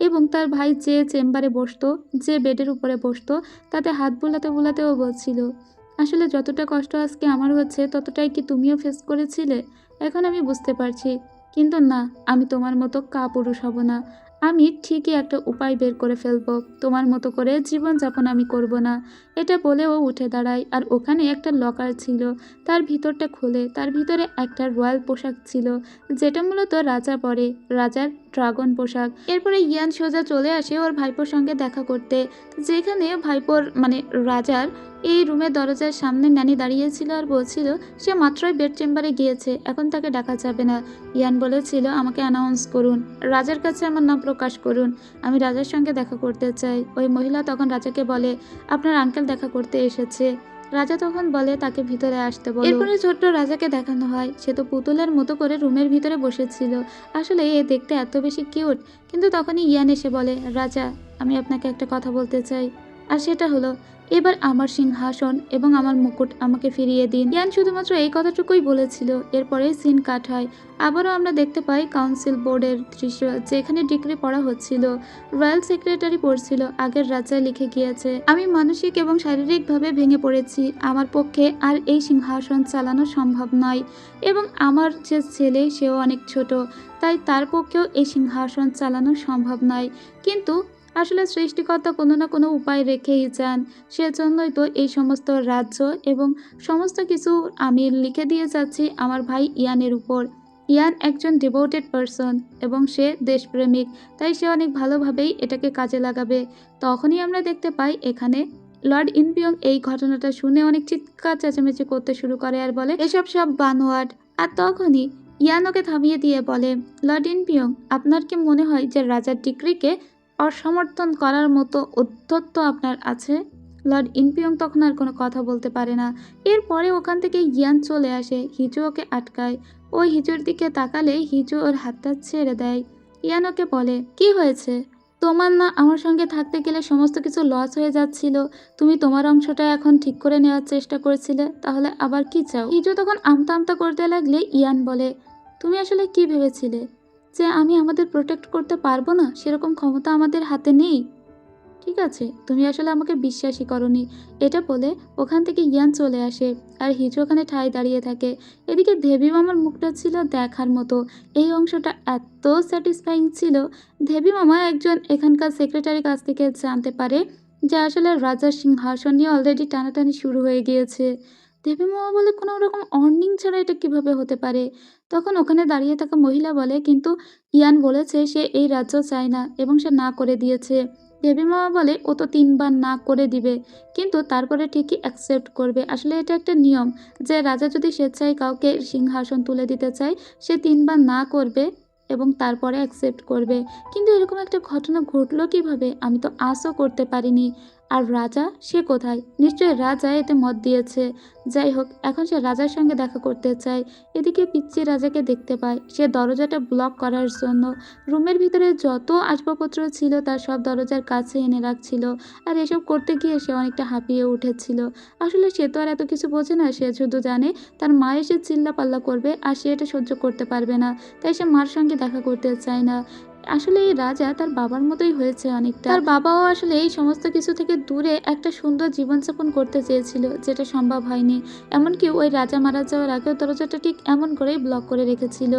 Speaker 1: এবং তার ভাই যে চেম্বারে বসতো, যে বেডের উপরে বসতো, তাতে হাত বুলাতে বুলাতেও বলছিল, আসলে যতটা কষ্ট আজকে আমার হচ্ছে ততটাই কি তুমিও ফেস করেছিলে? এখন আমি বুঝতে পারছি, কিন্তু না, আমি তোমার মতো কাপুরুষ হব না। আমি ঠিকই একটা উপায় বের করে ফেলবো, তোমার মতো করে জীবনযাপন আমি করব না। এটা বলে ও উঠে দাঁড়ায়, আর ওখানে একটা লকার ছিল, তার ভিতরটা খুলে তার ভিতরে একটা রয়্যাল পোশাক ছিল, যেটা মূলত রাজা পরে, রাজার ড্রাগন পোশাক। এরপরে ইয়ান সোজা চলে আসে ওর ভাইপোর সঙ্গে দেখা করতে, যেখানে ভাইপোর মানে রাজার এই রুমের দরজার সামনে ন্যানি দাঁড়িয়েছিল আর বলছিল সে মাত্রই বেড চেম্বারে গিয়েছে, এখন তাকে ডাকা যাবে না। ইয়ান বলেছিল আমাকে অ্যানাউন্স করুন, রাজার কাছে আমার নাম প্রকাশ করুন, আমি রাজার সঙ্গে দেখা করতে চাই। ওই মহিলা তখন রাজাকে বলে, আপনার আঙ্কেল দেখা করতে এসেছে। রাজা তখন বলে তাকে ভিতরে আসতে বলো। এরপরে ছোট্ট রাজাকে দেখানো হয়, সে তো পুতুলের মতো করে রুমের ভিতরে বসেছিল। আসলে এ দেখতে এত বেশি কিউট, কিন্তু তখনই ইয়ান এসে বলে, রাজা আমি আপনাকে একটা কথা বলতে চাই। আর সেটা হলো, এবার আমার সিংহাসন এবং আমার মুকুট আমাকে ফিরিয়ে দিন। ইয়ান শুধুমাত্র এই কথাটুকুই বলেছিল। এরপরে সিন কাট হয়। আবারও আমরা দেখতে পাই কাউন্সিল বোর্ডের দৃশ্য, যেখানে ডিগ্রি পড়া হচ্ছিল। রয়্যাল সেক্রেটারি পড়ছিল, আগের রাজায় লিখে গিয়েছে, আমি মানসিক এবং শারীরিকভাবে ভেঙে পড়েছি, আমার পক্ষে আর এই সিংহাসন চালানো সম্ভব নয়, এবং আমার যে ছেলে সেও অনেক ছোট, তাই তার পক্ষেও এই সিংহাসন চালানো সম্ভব নয়। কিন্তু আসলে সৃষ্টিকর্তা কোনো না কোনো উপায় রেখেই যান, সেজন্যই তো এই সমস্ত রাজ্য এবং সমস্ত কিছু আমি লিখে দিয়ে যাচ্ছি আমার ভাই ইয়ানের উপর। ইয়ান একজন ডিভোটেড পারসন এবং সে দেশপ্রেমিক, তাই সে অনেক ভালোভাবেই এটাকে কাজে লাগাবে। তখনই আমরা দেখতে পাই এখানে লর্ড ইনপিয়ং এই ঘটনাটা শুনে অনেক চিৎকার চেঁচামেচি করতে শুরু করে আর বলে, এসব সব বানোয়াট। আর তখনই ইয়ান ওকে থামিয়ে দিয়ে বলে, লর্ড ইনপিয়ং, আপনার কি মনে হয় যে রাজার ডিগ্রিকে অসমর্থন করার মতো উদ্ধত্ত আপনার আছে? লর্ড ইনপিয়ং তখন আর কোনো কথা বলতে পারে না। এরপরে ওখান থেকে ইয়ান চলে আসে, হিজু ওকে আটকায়। ওই হিজুর দিকে তাকালে হিজু ওর হাতটা ছেড়ে দেয়। ইয়ান ওকে বলে, কি হয়েছে? তোমার না আমার সঙ্গে থাকতে গেলে সমস্ত কিছু লস হয়ে যাচ্ছিল? তুমি তোমার অংশটা এখন ঠিক করে নেওয়ার চেষ্টা করেছিলে, তাহলে আবার কি চাও? হিজু তখন আমতা আমতা করতে লাগলে ইয়ান বলে, তুমি আসলে কি ভেবেছিলে যে আমি আমাদের প্রোটেক্ট করতে পারবো না? সেরকম ক্ষমতা আমাদের হাতে নেই। ঠিক আছে, তুমি আসলে আমাকে বিশ্বাসই করনি। এটা বলে ওখান থেকে ইয়ান চলে আসে আর হিজু ওখানে ঠায় দাঁড়িয়ে থাকে। এদিকে দেবী মামার মুখটা ছিল দেখার মতো। এই অংশটা এত স্যাটিসফাইং ছিল। দেবী মামা একজন এখানকার সেক্রেটারির কাছ থেকে জানতে পারে যে আসলে রাজার সিংহাসন নিয়ে অলরেডি টানাটানি শুরু হয়ে গিয়েছে। দেবী মামা বলে, কোনো রকম অর্নিং ছাড়া এটা কিভাবে হতে পারে? তখন ওখানে দাঁড়িয়ে থাকা মহিলা বলে, কিন্তু ইয়ান বলেছে সে এই রাজ্য চায় না এবং সে না করে দিয়েছে। দেবী মামা বলে, ও তো 3 বার না করে দিবে, কিন্তু তারপরে ঠিকই অ্যাকসেপ্ট করবে। আসলে এটা একটা নিয়ম যে রাজা যদি স্বেচ্ছায় কাউকে সিংহাসন তুলে দিতে চায়, সে 3 বার না করবে এবং তারপরে অ্যাকসেপ্ট করবে। কিন্তু এরকম একটা ঘটনা ঘটলো কিভাবে? আমি তো আশও করতে পারিনি। আর রাজা, সে কোথায়? নিশ্চয়ই রাজা এতে মত দিয়েছে। যাই হোক, এখন সে রাজার সঙ্গে দেখা করতে চায়। এদিকে পিচ্চি রাজাকে দেখতে পায়। সে দরজাটা ব্লক করার জন্য রুমের ভিতরে যত আসবাবপত্র ছিল তার সব দরজার কাছে এনে রাখছিল। আর এসব করতে গিয়ে সে অনেকটা হাঁপিয়ে উঠেছিল। আসলে সে তো আর এত কিছু বোঝে না, সে শুধু জানে তার মা এসে চিল্লাপাল্লা করবে আর সে এটা সহ্য করতে পারবে না, তাই সে মার সঙ্গে দেখা করতে চায় না। আসলে এই রাজা তার বাবার মতোই হয়েছে অনেকটা। তার বাবাও আসলে এই সমস্ত কিছু থেকে দূরে একটা সুন্দর জীবনযাপন করতে চেয়েছিল, যেটা সম্ভব হয়নি। এমনকি ওই রাজা মারা যাওয়ার আগেও দরজাটা ঠিক এমন করেই ব্লক করে রেখেছিল।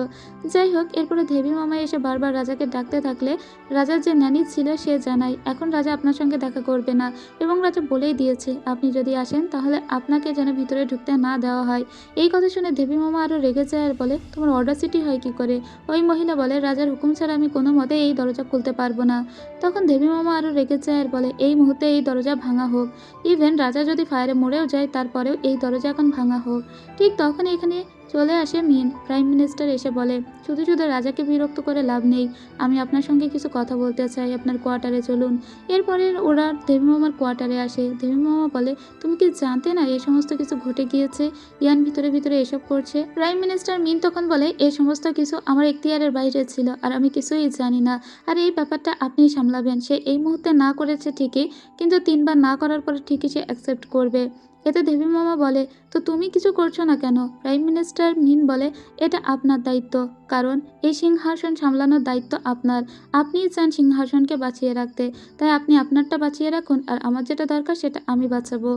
Speaker 1: যাই হোক, এরপরে দেবী মামা এসে বারবার রাজাকে ডাকতে থাকলে রাজার যে ন্যানি ছিল সে জানায়, এখন রাজা আপনার সঙ্গে দেখা করবে না, এবং রাজা বলেই দিয়েছে আপনি যদি আসেন তাহলে আপনাকে যেন ভিতরে ঢুকতে না দেওয়া হয়। এই কথা শুনে দেবী মামা আরও রেগে যায় আর বলে, তোমার অডাসিটি হয় কি করে? ওই মহিলা বলে, রাজার হুকুম ছাড়া আমি কোনো মতে এই দরজা খুলতে পারবো না। তখন দেবী মামা আরও রেগে যায় আর বলে, এই মুহূর্তে এই দরজা ভাঙা হোক। ইভেন রাজা যদি ফায়ারে মরেও যায় তারপরেও এই দরজা এখন ভাঙা হোক। ঠিক তখন এখানে চলে আসে প্রাইম মিনিস্টার এসে বলে, শুধু শুধু রাজাকে বিরক্ত করে লাভ নেই, আমি আপনার সঙ্গে কিছু কথা বলতে চাই, আপনার কোয়ার্টারে চলুন। এরপরে ওরা দেবী মামার কোয়ার্টারে আসে। দেবী মামা বলে, তুমি কি জানতে না এই সমস্ত কিছু ঘটে গিয়েছে? ইয়ান ভিতরে ভিতরে এসব করছে। প্রাইম মিনিস্টার তখন বলে, এই সমস্ত কিছু আমার এখতিয়ারের বাইরে ছিল আর আমি কিছুই জানি না, আর এই ব্যাপারটা আপনিই সামলাবেন। সে এই মুহূর্তে না করেছে ঠিকই, কিন্তু 3 বার না করার পরে ঠিকই সে অ্যাকসেপ্ট করবে। এতে দেবী মামা বলে, তো তুমি কিছু করছো না কেন? প্রাইম মিনিস্টার বলে, এটা আপনার দায়িত্ব, কারণ এই সিংহাসন সামলানোর দায়িত্ব আপনার। আপনিই চান সিংহাসনকে বাঁচিয়ে রাখতে, তাই আপনি আপনারটা বাঁচিয়ে রাখুন, আর আমার যেটা দরকার সেটা আমি বাঁচাবো।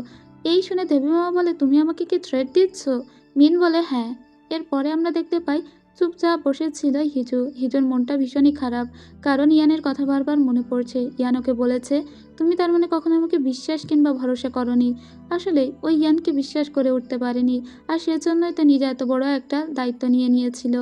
Speaker 1: এই শুনে দেবী মামা বলে, তুমি আমাকে কি থ্রেট দিচ্ছ? বলে, হ্যাঁ। এরপরে আমরা দেখতে পাই চুপচাপ বসেছিল হিজু। হিজুর মনটা ভীষণই খারাপ, কারণ ইয়ানের কথা বারবার মনে পড়ছে। ইয়ান ওকে বলেছে, তুমি তার মানে কখনো আমাকে বিশ্বাস কিংবা ভরসা করনি। আসলে ওই ইয়ানকে বিশ্বাস করে উঠতে পারেনি, আর সেজন্যই তো নিজে এত বড় একটা দায়িত্ব নিয়েছিল।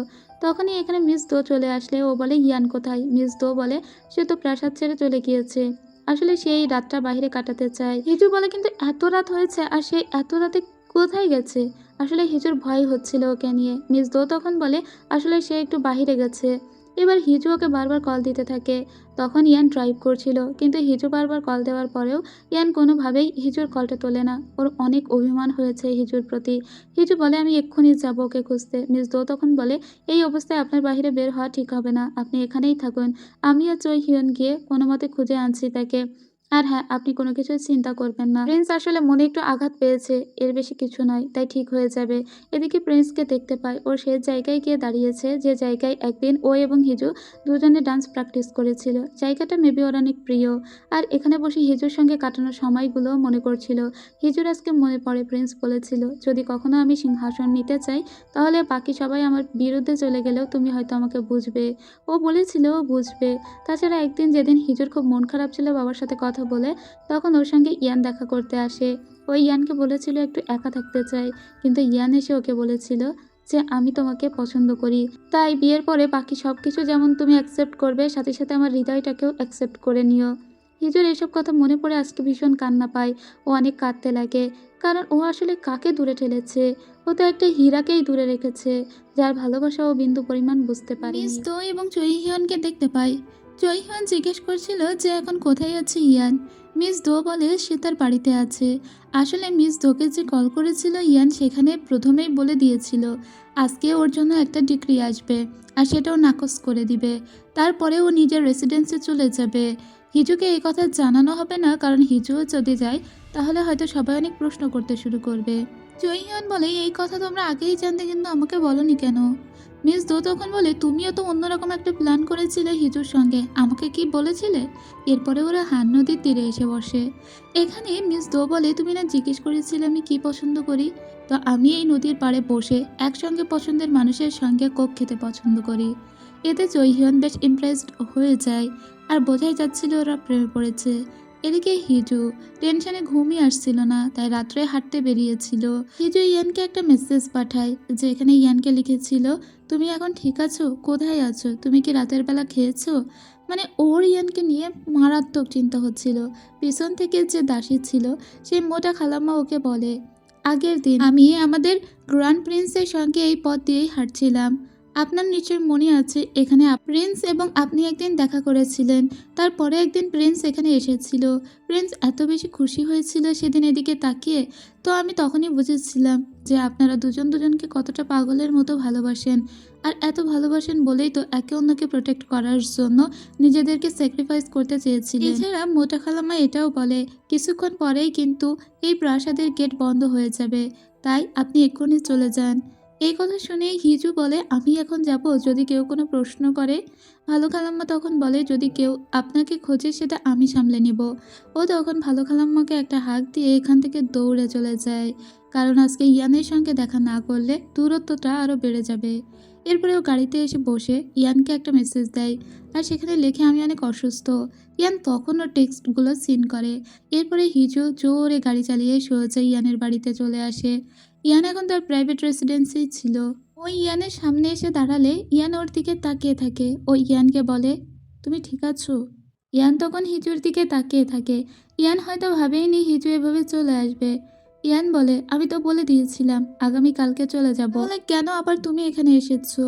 Speaker 1: তখনই এখানে মিস দো চলে আসলে। ও বলে, ইয়ান কোথায়? মিস দো বলে, সে তো প্রাসাদ ছেড়ে চলে গিয়েছে, আসলে সে এই রাতটা বাইরে কাটাতে চায়। হিজু বলে, কিন্তু এত রাত হয়েছে আর সে এত রাতে কোথায় গেছে? আসলে হিজুর ভয় হচ্ছিল ওকে নিয়ে। মিস দো তখন বলে, আসলে সে একটু বাহিরে গেছে। এবার হিজু ওকে বারবার কল দিতে থাকে। তখন ইয়ান ড্রাইভ করছিল, কিন্তু হিজু বারবার কল দেওয়ার পরেও ইয়ান কোনোভাবেই হিজুর কলটা তোলে না। ওর অনেক অভিমান হয়েছে হিজুর প্রতি। হিজু বলে, আমি এক্ষুনি যাবো ওকে খুঁজতে। মিস দো তখন বলে, এই অবস্থায় আপনার বাইরে বের হওয়া ঠিক হবে না, আপনি এখানেই থাকুন, আমি আর চৈ হিয়ন গিয়ে কোনো মতে খুঁজে আনছি তাকে। আর হ্যাঁ, আপনি কোনো কিছুই চিন্তা করবেন না। প্রিন্স আসলে মনে একটু আঘাত পেয়েছে, এর বেশি কিছু নয়, তাই ঠিক হয়ে যাবে। এদিকে প্রিন্সকে দেখতে পায় ও সে জায়গায় গিয়ে দাঁড়িয়েছে যে জায়গায় একদিন ও এবং হিজু দুজনে ডান্স প্র্যাকটিস করেছিল। জায়গাটা মেবি ওর অনেক প্রিয়। আর এখানে বসে হিজুর সঙ্গে কাটানো সময়গুলো মনে করছিল। হিজুর আজকে মনে পড়ে প্রিন্স বলেছিল, যদি কখনো আমি সিংহাসন নিতে চাই তাহলে বাকি সবাই আমার বিরুদ্ধে চলে গেলেও তুমি হয়তো আমাকে বুঝবে। ও বলেছিল ও বুঝবে। তাছাড়া একদিন যেদিন হিজুর খুব মন খারাপ ছিল বাবার সাথে কথা বলে, তখন ওর সঙ্গে ইয়ান দেখা করতে আসে। ওই ইয়ানকে বলেছিল একটু একা থাকতে চাই, কিন্তু ইয়ান এসে ওকে বলেছিল যে আমি তোমাকে পছন্দ করি, তাই বিয়ের পরে বাকি সব কিছু যেমন তুমি অ্যাকসেপ্ট করবে, সাথে সাথে আমার হৃদয়টাকেও অ্যাকসেপ্ট করে নিও। হিজুর এসব কথা মনে পড়ে আজকে ভীষণ কান্না পায়। ও অনেক কাঁদতে লাগে, কারণ ও আসলে কাকে দূরে ঠেলেছে। ও তো একটা হীরাকেই দূরে রেখেছে, যার ভালোবাসা ও বিন্দু পরিমাণ বুঝতে পারে। মিস দো এবং চৈহিয়নকে দেখতে পায়। চৈহিয়ন জিজ্ঞেস করছিল যে এখন কোথায় আছে ইয়ান। মিস দো বলে সে তার বাড়িতে আছে। আসলে মিস দোকে যে কল করেছিল ইয়ান সেখানে প্রথমেই বলে দিয়েছিল আজকে ওর জন্য একটা ডিগ্রি আসবে, আর সেটাও নাকচ করে দিবে। তারপরে ও নিজের রেসিডেন্সে চলে যাবে। হিজুকে এই কথা জানানো হবে না, কারণ হিজুও যদি যায় তাহলে হয়তো সবাই অনেক প্রশ্ন করতে শুরু করবে। জয়হিয়ন বলে এই কথা তোমরা আগেই জানতে, কিন্তু আমাকে বলনি কেন? মিস দো তখন বলে তুমিও তো অন্যরকম একটা প্ল্যান করেছিলে হিজুর সঙ্গে, আমাকে কি বলেছিলে? এরপরে ওরা হান নদীর তীরে এসে বসে। এখানে মিস দো বলে তুমি না জিজ্ঞেস করেছিলে আমি কি পছন্দ করি, তো আমি এই নদীর পাড়ে বসে একসঙ্গে পছন্দের মানুষের সঙ্গে কোক খেতে পছন্দ করি। এতে জয়হিয়ন বেশ ইমপ্রেসড হয়ে যায়, আর বোঝাই যাচ্ছিল ওরা প্রেমে পড়েছে। এদিকে হিজু টেনশনে ঘুমই আসছিল না, তাই রাত্রে হাঁটতে বেরিয়েছিল। হিজু ইয়ানকে একটা মেসেজ পাঠায়, যে এখানে ইয়ানকে লিখেছিল তুমি এখন ঠিক আছো, কোথায় আছো, তুমি কি রাতের বেলা খেয়েছো? মানে ওর ইয়ানকে নিয়ে মারাত্মক চিন্তা হচ্ছিল। পিছন থেকে যে দাসী ছিল সেই মোটা খালাম্মা ওকে বলে আগের দিন আমি আমাদের গ্র্যান্ড প্রিন্সের সঙ্গে এই পথ দিয়েই হাঁটছিলাম। আপনার নিশ্চয় মনে আছে এখানে প্রিন্স এবং আপনি একদিন দেখা করেছিলেন। তারপরে একদিন প্রিন্স এখানে এসেছিল। প্রিন্স এত বেশি খুশি হয়েছিল সেদিন এদিকে তাকিয়ে, তো আমি তখনই বুঝেছিলাম যে আপনারা দুজন দুজনকে কতটা পাগলের মতো ভালোবাসেন। আর এত ভালোবাসেন বলেই তো একে অন্যকে প্রোটেক্ট করার জন্য নিজেদেরকে স্যাক্রিফাইস করতে চেয়েছিলেন। এছাড়া মোটা খালাম্মা এটাও বলে কিছুক্ষণ পরেই কিন্তু এই প্রাসাদের গেট বন্ধ হয়ে যাবে, তাই আপনি এক্ষুনি চলে যান। এই কথা শুনে হিজু বলে আমি এখন যাব যদি কেউ কোনো প্রশ্ন করে? ভালো খালাম্মা তখন বলে যদি কেউ আপনাকে খোঁজে সেটা আমি সামলে নিব। ও তখন ভালো খালাম্মাকে একটা হাঁক দিয়ে এখান থেকে দৌড়ে চলে যায়, কারণ আজকে ইয়ানের সঙ্গে দেখা না করলে দূরত্বটা আরও বেড়ে যাবে। এরপরে ও গাড়িতে এসে বসে ইয়ানকে একটা মেসেজ দেয়, আর সেখানে লেখে আমি অনেক অসুস্থ। ইয়ান তখন ওর টেক্সটগুলো সিন করে। এরপরে হিজু জোরে গাড়ি চালিয়ে সোজা ইয়ানের বাড়িতে চলে আসে। ইয়ান এখন তার প্রাইভেট রেসিডেন্সেই ছিল। ওই ইয়ানের সামনে এসে দাঁড়ালে ইয়ান ওর দিকে তাকিয়ে থাকে। ও ইয়ানকে বলে তুমি ঠিক আছো? ইয়ান তখন হিজুর দিকে তাকিয়ে থাকে। ইয়ান হয়তো ভাবেইনি হিজু এভাবে চলে আসবে। ইয়ান বলে আমি তো বলে দিয়েছিলাম আগামীকালকে চলে যাব, তাহলে কেন আবার তুমি এখানে এসেছো?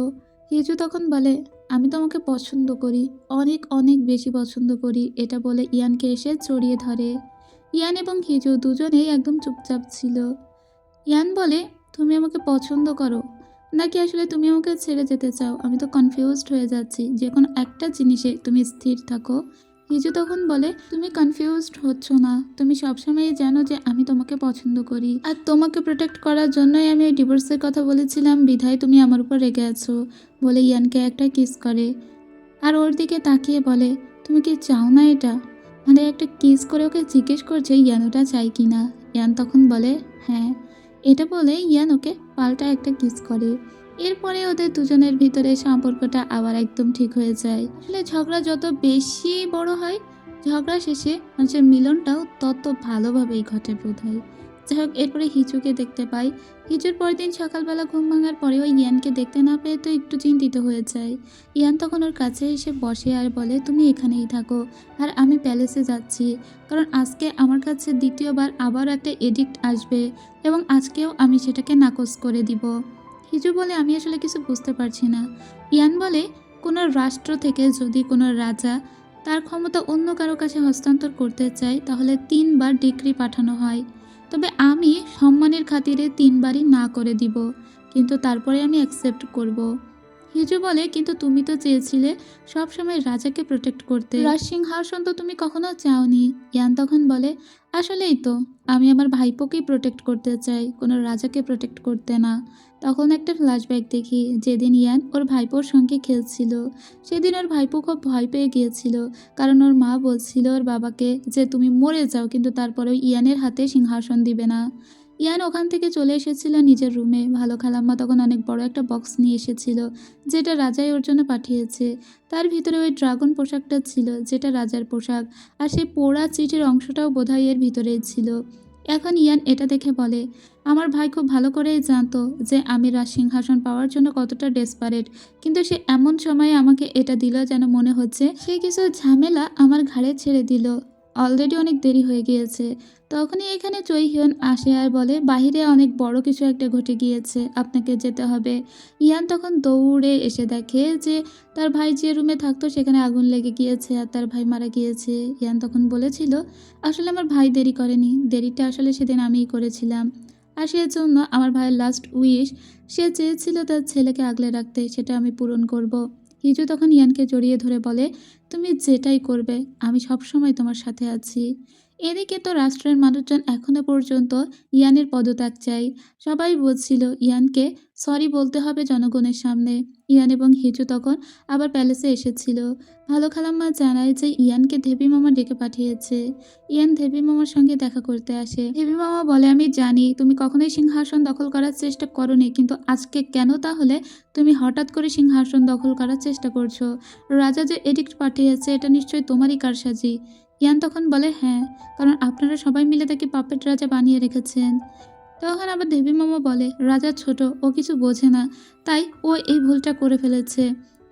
Speaker 1: হিজু তখন বলে আমি তোমাকে পছন্দ করি, অনেক অনেক বেশি পছন্দ করি। এটা বলে ইয়ানকে এসে জড়িয়ে ধরে। ইয়ান এবং হিজু দুজনেই একদম চুপচাপ ছিল। ইয়ান বলে তুমি আমাকে পছন্দ করো, নাকি আসলে তুমি আমাকে ছেড়ে যেতে চাও? আমি তো কনফিউজড হয়ে যাচ্ছি, যে কোনো একটা জিনিসে তুমি স্থির থাকো। হিজু তখন বলে তুমি কনফিউজড হচ্ছ না, তুমি সবসময়ই জানো যে আমি তোমাকে পছন্দ করি, আর তোমাকে প্রোটেক্ট করার জন্যই আমি এই ডিভোর্সের কথা বলেছিলাম, বিধায় তুমি আমার উপর রেগে আছো। বলে ইয়ানকে একটা কিস করে, আর ওর দিকে তাকিয়ে বলে তুমি কি চাও না এটা? মানে একটা কিস করে ওকে জিজ্ঞেস করছে ইয়ান ওটা চাই কি না। ইয়ান তখন বলে হ্যাঁ। এটা বলে ইয়ান ওকে পাল্টা একটা কিস করে। এরপরে ওদের দুজনের ভিতরে সম্পর্কটা আবার একদম ঠিক হয়ে যায়। আসলে ঝগড়া যত বেশি বড় হয়, ঝগড়া শেষে মানুষের মিলনটাও তত ভালোভাবেই ঘটে বোধ হয়। যাই হোক, এরপরে হিচুকে দেখতে পাই। হিচুর পরদিন সকালবেলা ঘুম ভাঙার পরেও ইয়ানকে দেখতে না পেয়ে তো একটু চিন্তিত হয়ে যায়। ইয়ান তখন ওর কাছে এসে বসে আর বলে তুমি এখানেই থাকো, আর আমি প্যালেসে যাচ্ছি, কারণ আজকে আমার কাছে দ্বিতীয়বার আবার একটা এডিক্ট আসবে, এবং আজকেও আমি সেটাকে নাকচ করে দিব। হিজু বলে আমি আসলে কিছু বুঝতে পারছি না। ইয়ান বলে কোনো রাষ্ট্র থেকে যদি কোনো রাজা তার ক্ষমতা অন্য কারো কাছে হস্তান্তর করতে চায় তাহলে 3বার ডিক্রি পাঠানো হয়, তবে আমি সম্মানের খাতিরে 3বারই না করে দিব, কিন্তু তারপরে আমি অ্যাকসেপ্ট করব। হিজু বলে, কিন্তু তুমি তো চেয়েছিলে সবসময় রাজাকে প্রোটেক্ট করতে, রাজসিংহাসন তো তুমি কখনো চাওনি। ইয়ান তখন বলে, আসলেই তো, আমি আমার ভাইপোকেই প্রোটেক্ট করতে চাই, কোনো রাজাকে প্রোটেক্ট করতে না। তখন একটা ফ্ল্যাশব্যাক দেখি, যেদিন ইয়ান ওর ভাইপোর সঙ্গে খেলছিল, সেদিন ওর ভাইপো খুব ভয় পেয়ে গিয়েছিল, কারণ ওর মা বলছিল ওর বাবাকে যে তুমি মরে যাও, কিন্তু তারপরেও ইয়ানের হাতে সিংহাসন দিবে না। ইয়ান ওখান থেকে চলে এসেছিল নিজের রুমে। ভালো খালাম্মা তখন অনেক বড় একটা বক্স নিয়ে এসেছিল, যেটা রাজাই ওর জন্য পাঠিয়েছে। তার ভিতরে ওই ড্রাগন পোশাকটা ছিল, যেটা রাজার পোশাক, আর সেই পোড়া চিঠির অংশটাও বোধহয় এর ভিতরেই ছিল। এখন ইয়ান এটা দেখে বলে, আমার ভাই খুব ভালো করেই জানতো যে আমি রাজসিংহাসন পাওয়ার জন্য কতটা ডেসপারেট, কিন্তু সে এমন সময়ে আমাকে এটা দিল যেন মনে হচ্ছে সে কিছু ঝামেলা আমার ঘাড়ে ছেড়ে দিল। অলরেডি অনেক দেরি হয়ে গিয়েছে। তখনই এখানে চৈহিয়ন আসে আর বলে, বাহিরে অনেক বড় কিছু একটা ঘটে গিয়েছে, আপনাকে যেতে হবে। ইয়ান তখন দৌড়ে এসে দেখে যে তার ভাই যে রুমে থাকতো সেখানে আগুন লেগে গিয়েছে আর তার ভাই মারা গিয়েছে। ইয়ান তখন বলেছিল, আসলে আমার ভাই দেরি করেনি, দেরিটা আসলে সেদিন আমিই করেছিলাম, আর সেজন্য আমার ভাইয়ের লাস্ট উইশ, সে চেয়েছিল তার ছেলেকে আগলে রাখতে, সেটা আমি পূরণ করব। হিজু তখন ইয়ানকে জড়িয়ে ধরে বলে, তুমি যেটাই করবে আমি সবসময় তোমার সাথে আছি। এদিকে তো রাষ্ট্রের মানুষজন এখনো পর্যন্ত ইয়ানের পদত্যাগ চাই। সবাই বলছিল ইয়ানকে সরি বলতে হবে জনগণের সামনে। ইয়ান এবং হিজু তখন আবার প্যালেসে এসেছিল। ভালো খালাম্মা জানায় যে ইয়ানকে দেবী মামা ডেকে পাঠিয়েছে। ইয়ান দেবী মামার সঙ্গে দেখা করতে আসে। দেবী মামা বলে, আমি জানি তুমি কখনোই সিংহাসন দখল করার চেষ্টা করোনি, কিন্তু আজকে কেন তাহলে তুমি হঠাৎ করে সিংহাসন দখল করার চেষ্টা করছো? রাজা যে এডিক্ট পাঠিয়েছে এটা নিশ্চয়ই তোমারই কারসাজি। ইয়ান তখন বলে, হ্যাঁ, কারণ আপনারা সবাই মিলে তাকে পাপেট রাজা বানিয়ে রেখেছেন। তখন আবার দেবী মামা বলে, রাজা ছোট, ও কিছু বোঝে না, তাই ও এই ভুলটা করে ফেলেছে।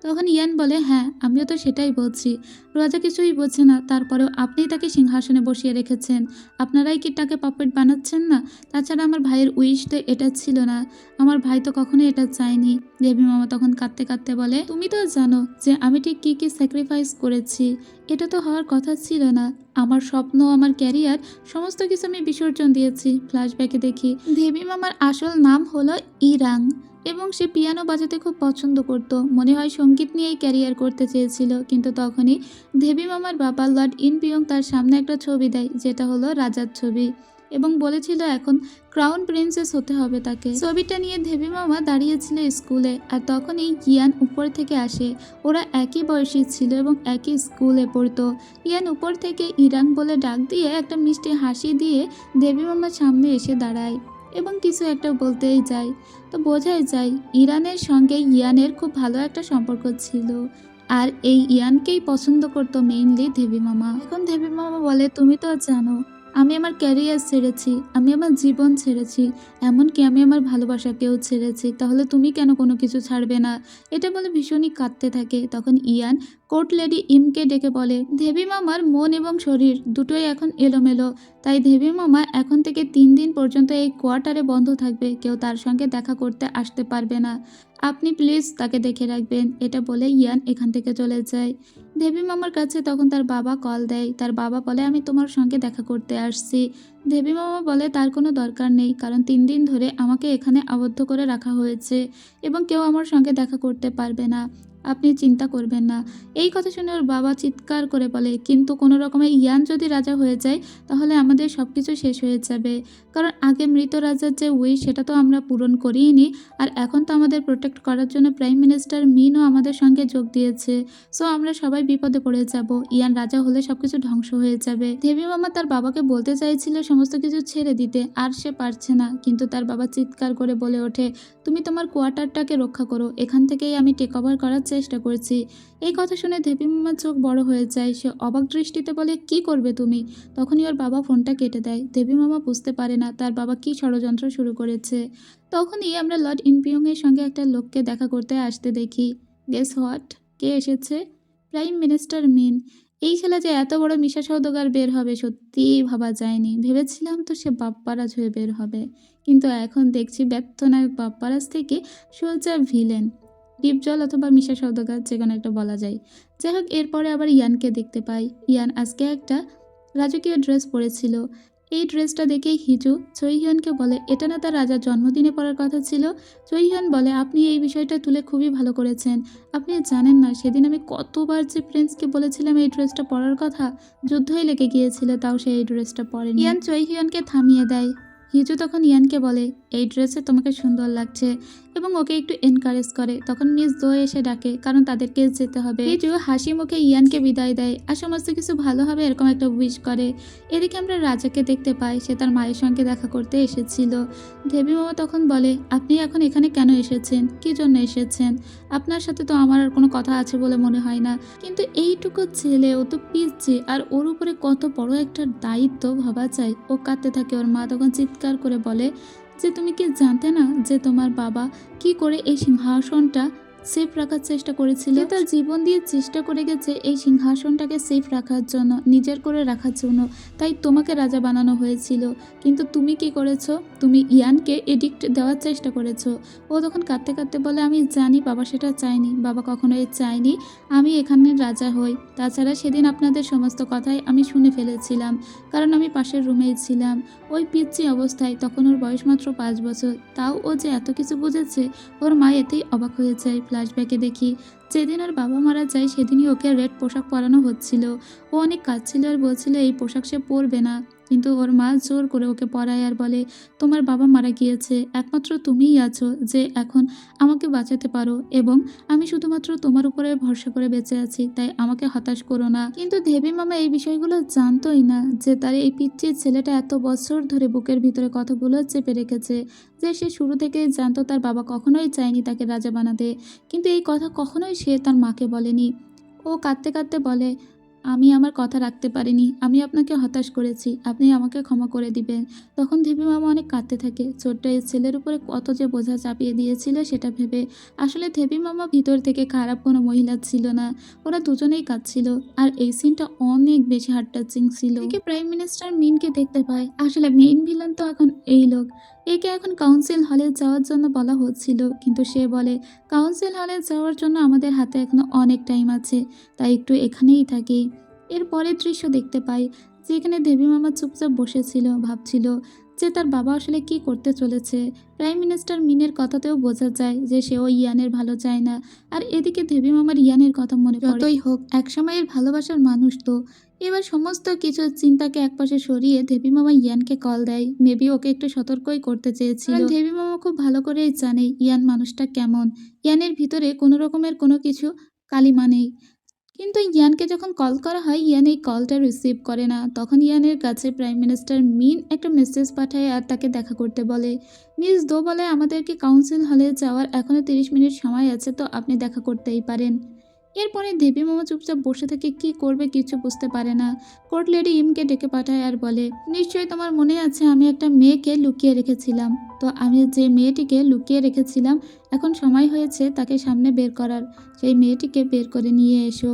Speaker 1: তখন ইয়ান বলে, হ্যাঁ, আমিও তো সেটাই বলছি, রাজা কিছুই বোঝে না, তারপরেও আপনিই তাকে সিংহাসনে বসিয়ে রেখেছেন, আপনারাই কি তাকে পাপেট বানাচ্ছেন না? তাছাড়া আমার ভাইয়ের উইশ তো এটা ছিল না, আমার ভাই তো কখনোই এটা চায়নি। দেবী মামা তখন কাঁদতে কাঁদতে বলে, তুমি তো জানো যে আমি ঠিক কী কী স্যাক্রিফাইস করেছি, এটা তো হওয়ার কথা ছিল না, আমার স্বপ্ন, আমার ক্যারিয়ার, সমস্ত কিছু আমি বিসর্জন দিয়েছি। ফ্ল্যাশব্যাকে দেখি দেবী মামার আসল নাম হলো ইরাং, এবং সে পিয়ানো বাজাতে খুব পছন্দ করত, মনে হয় সঙ্গীত নিয়েই ক্যারিয়ার করতে চেয়েছিল। কিন্তু তখনই দেবী মামার বাবা লর্ড ইনপিয়ং তার সামনে একটা ছবি দেয়, যেটা হলো রাজার ছবি, এবং বলেছিল এখন ক্রাউন প্রিন্সেস হতে হবে তাকে। ছবিটা নিয়ে দেবী মামা দাঁড়িয়েছিল স্কুলে, আর তখনই ইয়ান উপর থেকে আসে। ওরা একই বয়সী ছিল এবং একই স্কুলে পড়তো। ইয়ান উপর থেকে ইরাং বলে ডাক দিয়ে একটা মিষ্টি হাসি দিয়ে দেবী মামার সামনে এসে দাঁড়ায় এবং কিছু একটা বলতেই যায়। তো বোঝাই যায় ইরানের সঙ্গে ইয়ানের খুব ভালো একটা সম্পর্ক ছিল, আর এই ইয়ানকেই পছন্দ করতো মেইনলি দেবী মামা। এখন দেবী মামা বলে, তুমি তো জানো আমি আমার ক্যারিয়ার ছেড়েছি, আমি আমার জীবন ছেড়েছি, এমনকি আমি আমার ভালোবাসাকেও ছেড়েছি, তাহলে তুমি কেন কোনো কিছু ছাড়বে না? এটা বলে ভীষণই কাঁদতে থাকে। তখন ইয়ান কোর্ট লেডি ইমকে ডেকে বলে, দেবী মামার মন এবং শরীর দুটোই এখন এলোমেলো, তাই দেবী মামা এখন থেকে 3 দিন পর্যন্ত এই কোয়ার্টারে বন্ধ থাকবে, কেউ তার সঙ্গে দেখা করতে আসতে পারবে না, আপনি প্লিজ তাকে দেখে রাখবেন। এটা বলে ইয়ান এখান থেকে চলে যায়। দেবী মামার কাছে তখন তার বাবা কল দেয়। তার বাবা বলে, আমি তোমার সঙ্গে দেখা করতে আসছি। দেবী মামা বলে, তার কোনো দরকার নেই, কারণ 3 দিন ধরে আমাকে এখানে আবদ্ধ করে রাখা হয়েছে এবং কেউ আমার সঙ্গে দেখা করতে পারবে না, আপনি চিন্তা করবেন না। এই কথা শুনে ওর বাবা চিৎকার করে বলে, কিন্তু কোনো রকমে ইয়ান যদি রাজা হয়ে যায় তাহলে আমাদের সব কিছু শেষ হয়ে যাবে, কারণ আগে মৃত রাজার যে উইশ সেটা তো আমরা পূরণ করিনি, আর এখন তো আমাদের প্রোটেক্ট করার জন্য প্রাইম মিনিস্টার মিনও আমাদের সঙ্গে যোগ দিয়েছে, সো আমরা সবাই বিপদে পড়ে যাব, ইয়ান রাজা হলে সবকিছু ধ্বংস হয়ে যাবে। দেবী মামা তার বাবাকে বলতে চাইছিল সমস্ত কিছু ছেড়ে দিতে, আর সে পারছে না, কিন্তু তার বাবা চিৎকার করে বলে ওঠে, তুমি তোমার কোয়ার্টারটাকে রক্ষা করো, এখান থেকেই আমি টেক ওভার করার চেষ্টা করছি। এই কথা শুনে দেবী মামার চোখ বড় হয়ে যায়। সে অবাক দৃষ্টিতে বলে, কি করবে তুমি? তখনই ওর বাবা ফোনটা কেটে দেয়। দেবী মামা বুঝতে পারে না তার বাবা কি ষড়যন্ত্র শুরু করেছে। তখনই আমরা লর্ড ইনপিয়ং এর সঙ্গে একটা লোককে দেখা করতে আসতে দেখি। গেস হোয়াট, কে এসেছে? প্রাইম মিনিস্টার মিন। এই ছেলে যে এত বড় মিশা সওদাগর বের হবে সত্যিই ভাবা যায়নি। ভেবেছিলাম তো সে বাপ্পারাজ হয়ে বের হবে, কিন্তু এখন দেখছি ব্যর্থ নায়ক বাপ্পারাজ থেকে সোজা ভিলেন, ডিপজল অথবা মিশা সওদাগর, যে কোনো একটা বলা যায়। যাই হোক, এরপরে আবার ইয়ানকে দেখতে পাই। ইয়ান আজকে একটা রাজকীয় ড্রেস পরেছিল। এই ড্রেসটা দেখেই হিজু চৈহিয়নকে বলে, এটা না তার রাজার জন্মদিনে পরার কথা ছিল। চৈহিয়ন বলে, আপনি এই বিষয়টা তুলে খুবই ভালো করেছেন। আপনি জানেন না সেদিন আমি কতবার যে প্রিন্সকে বলেছিলাম এই ড্রেসটা পরার কথা, যুদ্ধই লেগে গিয়েছিল, তাও সে এই ড্রেসটা পরেনি। ইয়ান চৈহিয়নকে থামিয়ে দেয়। হিজু তখন ইয়ানকে বলে, এই ড্রেসে তোমাকে সুন্দর লাগছে, এবং ওকে একটু এনকারেজ করে। তখন মিস দো এসে ডাকে, কারণ তাদেরকে যেতে হবে। হিজু হাসি মুখে ইয়ানকে বিদায় দেয় আর সমস্ত কিছু ভালো হবে এরকম একটা উইশ করে। এদিকে আমরা রাজাকে দেখতে পাই, সে তার মায়ের সঙ্গে দেখা করতে এসেছিল। দেবী মামা তখন বলে, আপনি এখন এখানে কেন এসেছেন, কি জন্য এসেছেন? আপনার সাথে তো আমার আর কোনো কথা আছে বলে মনে হয় না, কিন্তু এইটুকু ছেলে, ও তো পিচ্ছি, আর ওর উপরে কত বড় একটা দায়িত্ব ভাবা যায়। ও কাঁদতে থাকে। ওর মা তখন চিৎকার করে বলে যে, তুমি কি জানতে না যে তোমার বাবা কি করে এই সিংহাসনটা সেফ রাখার চেষ্টা করেছিল? তার জীবন দিয়ে চেষ্টা করে গেছে এই সিংহাসনটাকে সেফ রাখার জন্য, নিজের করে রাখার জন্য, তাই তোমাকে রাজা বানানো হয়েছিল। কিন্তু তুমি কি করেছো? তুমি ইয়ানকে এডিক্ট দেওয়ার চেষ্টা করেছো। ও তখন কাঁদতে কাঁদতে বলে, আমি জানি বাবা সেটা চায়নি, বাবা কখনোই চায়নি আমি এখানে রাজা হই। তাছাড়া সেদিন আপনাদের সমস্ত কথাই আমি শুনে ফেলেছিলাম, কারণ আমি পাশের রুমেই ছিলাম। ওই পিচ্ছি অবস্থায়, তখন ওর বয়স মাত্র 5 বছর, তাও ও যে এত কিছু বুঝেছে, ওর মা এতেই অবাক হয়ে যায়। ফ্ল্যাশব্যাকে দেখি যেদিন ওর বাবা মারা যায় সেদিনই ওকে রেড পোশাক পরানো হচ্ছিল। ও অনেক কাঁদছিল আর বলছিল এই পোশাক সে পরবে না, কিন্তু ওর মা জোর করে ওকে পরায় আর বলে, তোমার বাবা মারা গিয়েছে, একমাত্র তুমিই আছো যে এখন আমাকে বাঁচাতে পারো, এবং আমি শুধুমাত্র তোমার উপরে ভরসা করে বেঁচে আছি, তাই আমাকে হতাশ করো না। কিন্তু দেবী মামা এই বিষয়গুলো জানতোই না যে তার এই পিচ্চির ছেলেটা এত বছর ধরে বুকের ভিতরে কথাগুলো চেপে রেখেছে, যে সে শুরু থেকেই জানতো তার বাবা কখনোই চায়নি তাকে রাজা বানাতে, কিন্তু এই কথা কখনোই সে তার মাকে বলেনি। ও কাঁদতে কাঁদতে বলে, আমি আমার কথা রাখতে পারিনি, আমি আপনাকে হতাশ করেছি, আপনি আমাকে ক্ষমা করে দিবেন। তখন দেবী মামা অনেক কাঁদতে থাকে, ছোট্ট এই ছেলের উপরে কত যে বোঝা চাপিয়ে দিয়েছিল সেটা ভেবে। আসলে দেবী মামা ভিতর থেকে খারাপ কোনো মহিলা ছিল না, ওরা দুজনেই কাঁদছিল, আর এই সিনটা অনেক বেশি হার্ট টাচিং ছিল। এদিকে প্রাইম মিনিস্টার মিনকে দেখতে পায়। আসলে মেইন ভিলেন তো এখন এই লোক। একে এখন কাউন্সিল হলে যাওয়ার জন্য বলা হচ্ছিল, কিন্তু সে বলে, কাউন্সিল হলে যাওয়ার জন্য আমাদের হাতে এখনো অনেক টাইম আছে, তাই একটু এখানেই থাকি। এর পরের দৃশ্য দেখতে পাই, যেখানে দেবী মামা চুপচাপ বসেছিল, ভাবছিল যে তার বাবা আসলে কি করতে চলেছে। প্রাইম মিনিস্টার মিনের কথাতেও বোঝা যায় যে সেও ইয়ানের ভালো চায় না, আর এদিকে দেবী মামার ইয়ানের কথা মনে পড়ে। যতই হোক একসময়ের ভালোবাসার মানুষ তো। এবার সমস্ত কিছু চিন্তাকে একপাশে সরিয়ে দেবী মামা ইয়ানকে কল দেয়। মেবি ওকে একটু সতর্কই করতে চেয়েছিল। দেবী মামা খুব ভালো করেই জানে ইয়ান মানুষটা কেমন। ইয়ানের ভিতরে কোনো রকমের কোনো কিছু কালিমা নেই। কিন্তু ইয়ানকে যখন কল করা হয়, ইয়ান এই কলটা রিসিভ করে না। তখন ইয়ানের কাছে প্রাইম মিনিস্টার মিন একটা মেসেজ পাঠায় আর তাকে দেখা করতে বলে। মিস দো বলে, আমাদেরকে কাউন্সিল হলে যাওয়ার এখনও 30 মিনিট সময় আছে, তো আপনি দেখা করতেই পারেন। এরপরে দেবী মামা চুপচাপ বসে থেকে কি করবে কিছু বুঝতে পারে না। কোর্ট লেডি ইমকে ডেকে পাঠায় আর বলে, নিশ্চয়ই তোমার মনে আছে আমি একটা মেয়েকে লুকিয়ে রেখেছিলাম, তো আমি যে মেয়েটিকে লুকিয়ে রেখেছিলাম এখন সময় হয়েছে তাকে সামনে বের করার, সেই মেয়েটিকে বের করে নিয়ে এসো।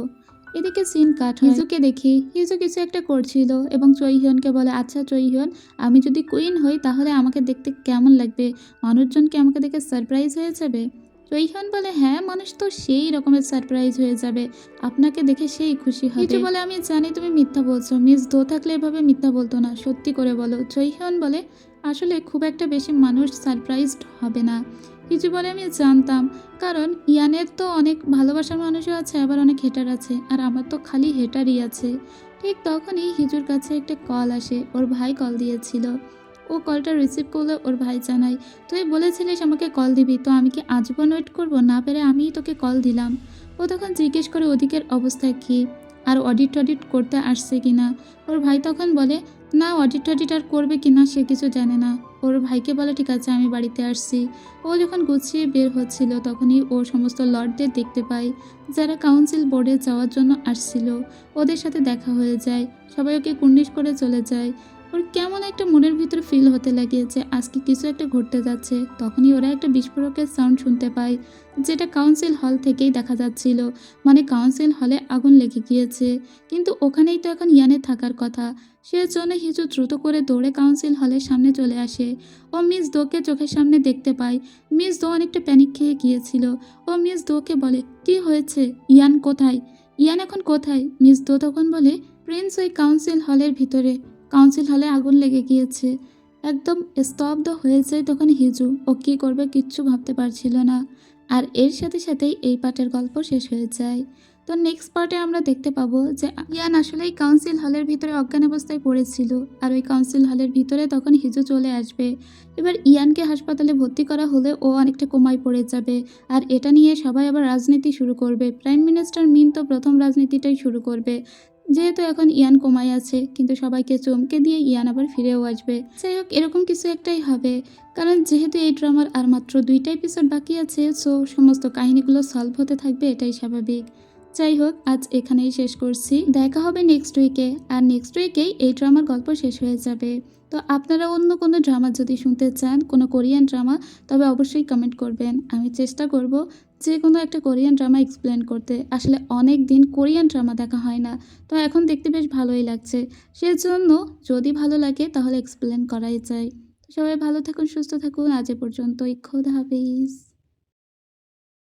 Speaker 1: এদিকে সিন কাট হয়। হিজুকে দেখি হিজু কিছু একটা করছিল এবং চৈহিয়নকে বলে, আচ্ছা চৈহিয়ন, আমি যদি কুইন হই তাহলে আমাকে দেখতে কেমন লাগবে? মানুষজন কি আমাকে দেখে সারপ্রাইজ হয়ে যাবে? চৈহিয়ন বলে, হ্যাঁ, মানুষ তো সেই রকমের সারপ্রাইজ হয়ে যাবে, আপনাকে দেখে সেই খুশি হবে। হিজু বলে, আমি জানি তুমি মিথ্যা বলছো, মিস দো থাকলে এভাবে মিথ্যা বলতো না, সত্যি করে বলো। চৈহিয়ন বলে, আসলে খুব একটা বেশি মানুষ সারপ্রাইজড হবে না। হিজু বলে, আমি জানতাম, কারণ ইয়ানের তো অনেক ভালোবাসার মানুষও আছে, আবার অনেক হেটার আছে, আর আমার তো খালি হেটারই আছে। ঠিক তখনই হিজুর কাছে একটা কল আসে, ওর ভাই কল দিয়েছিল। ও কলটা রিসিভ করলে ওর ভাই জানায়, তুই বলেছিলিস আমাকে কল দিবি, তো আমি কি আজীবন ওয়েট করবো? না পেরে আমিই তোকে কল দিলাম। ও তখন জিজ্ঞেস করে ওদিকের অবস্থা কী, আর অডিট টডিট করতে আসছে কিনা। ওর ভাই তখন বলে, না, অডিট টডিট আর করবে কিনা সে কিছু জানে না। ওর ভাইকে বলে, ঠিক আছে আমি বাড়িতে আসছি। ও যখন গুছিয়ে বের হচ্ছিল তখনই ও সমস্ত লর্ডদের দেখতে পায়, যারা কাউন্সিল বোর্ডে যাওয়ার জন্য আসছিল। ওদের সাথে দেখা হয়ে যায়, সবাই ওকে কুর্নিশ করে চলে যায়। ওর কেমন একটা মনের ভিতরে ফিল হতে লাগে যে আজকে কিছু একটা ঘটতে যাচ্ছে। তখনই ওরা একটা বিস্ফোরকের সাউন্ড শুনতে পায়, যেটা কাউন্সিল হল থেকেই দেখা যাচ্ছিল, মানে কাউন্সিল হলে আগুন লেগে গিয়েছে। কিন্তু ওখানেই তো এখন ইয়ানের থাকার কথা, সেজন্য হিজু দ্রুত করে দৌড়ে কাউন্সিল হলের সামনে চলে আসে। ও মিস দোকে চোখের সামনে দেখতে পায়। মিস দো অনেকটা প্যানিক খেয়ে গিয়েছিল। ও মিস দোকে বলে, কি হয়েছে, ইয়ান কোথায়, ইয়ান এখন কোথায়? মিস দো তখন বলে, প্রিন্স ওই কাউন্সিল হলের ভিতরে। কাউন্সিল হলে আগুন লেগে গিয়েছে। একদম স্তব্ধ হয়ে যায় তখন হিজু। ও কী করবে কিচ্ছু ভাবতে পারছিল না। আর এর সাথে সাথেই এই পার্টের গল্প শেষ হয়ে যায়। তো নেক্সট পার্টে আমরা দেখতে পাবো যে ইয়ান আসলেই কাউন্সিল হলের ভিতরে অজ্ঞান অবস্থায় পড়েছিল। আর ওই কাউন্সিল হলের ভিতরে তখন হিজু চলে আসবে। এবার ইয়ানকে হাসপাতালে ভর্তি করা হলে ও অনেকটা কোমায় পড়ে যাবে। আর এটা নিয়ে সবাই আবার রাজনীতি শুরু করবে। প্রাইম মিনিস্টার মিন তো প্রথম রাজনীতিটাই শুরু করবে। যেহেতু এখন ইয়ান কোমায় আছে, কিন্তু সবাইকে চমকে দিয়ে ইয়ান আবার ফিরেও আসবে। যাই হোক, এরকম কিছু একটাই হবে। কারণ যেহেতু এই ড্রামার আর মাত্র 2টা এপিসোড বাকি আছে, সো সমস্ত কাহিনীগুলো সলভ হতে থাকবে, এটাই স্বাভাবিক। যাই হোক, আজ এখানেই শেষ করছি। দেখা হবে নেক্সট উইকে। আর নেক্সট উইকেই এই ড্রামার গল্প শেষ হয়ে যাবে। তো আপনারা অন্য কোনো ড্রামা যদি শুনতে চান, কোনো কোরিয়ান ড্রামা, তবে অবশ্যই কমেন্ট করবেন। আমি চেষ্টা করব যে কোনো একটা কোরিয়ান ড্রামা এক্সপ্লেন করতে। আসলে অনেক দিন কোরিয়ান ড্রামা দেখা হয় না, তো এখন দেখতে বেশ ভালোই লাগছে। সেজন্য যদি ভালো লাগে তাহলে এক্সপ্লেন করাই যায়। তো সবাই ভালো থাকুন, সুস্থ থাকুন। আজ এ পর্যন্তই। খোদা হাফেজ।